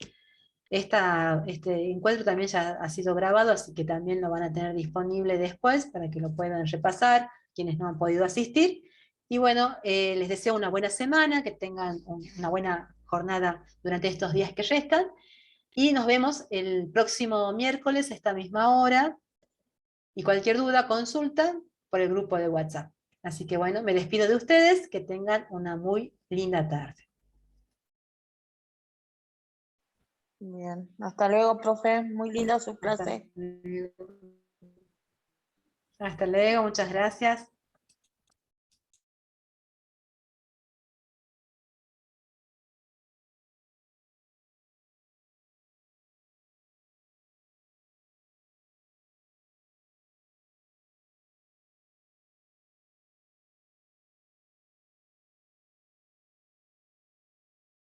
Este encuentro también ya ha sido grabado, así que también lo van a tener disponible después para que lo puedan repasar, quienes no han podido asistir. Y bueno, les deseo una buena semana, que tengan una buena jornada durante estos días que restan, y nos vemos el próximo miércoles a esta misma hora, y cualquier duda, consulta por el grupo de WhatsApp. Así que bueno, me despido de ustedes, que tengan una muy linda tarde. Bien, hasta luego, profe. Muy linda su Hasta clase. luego, muchas gracias.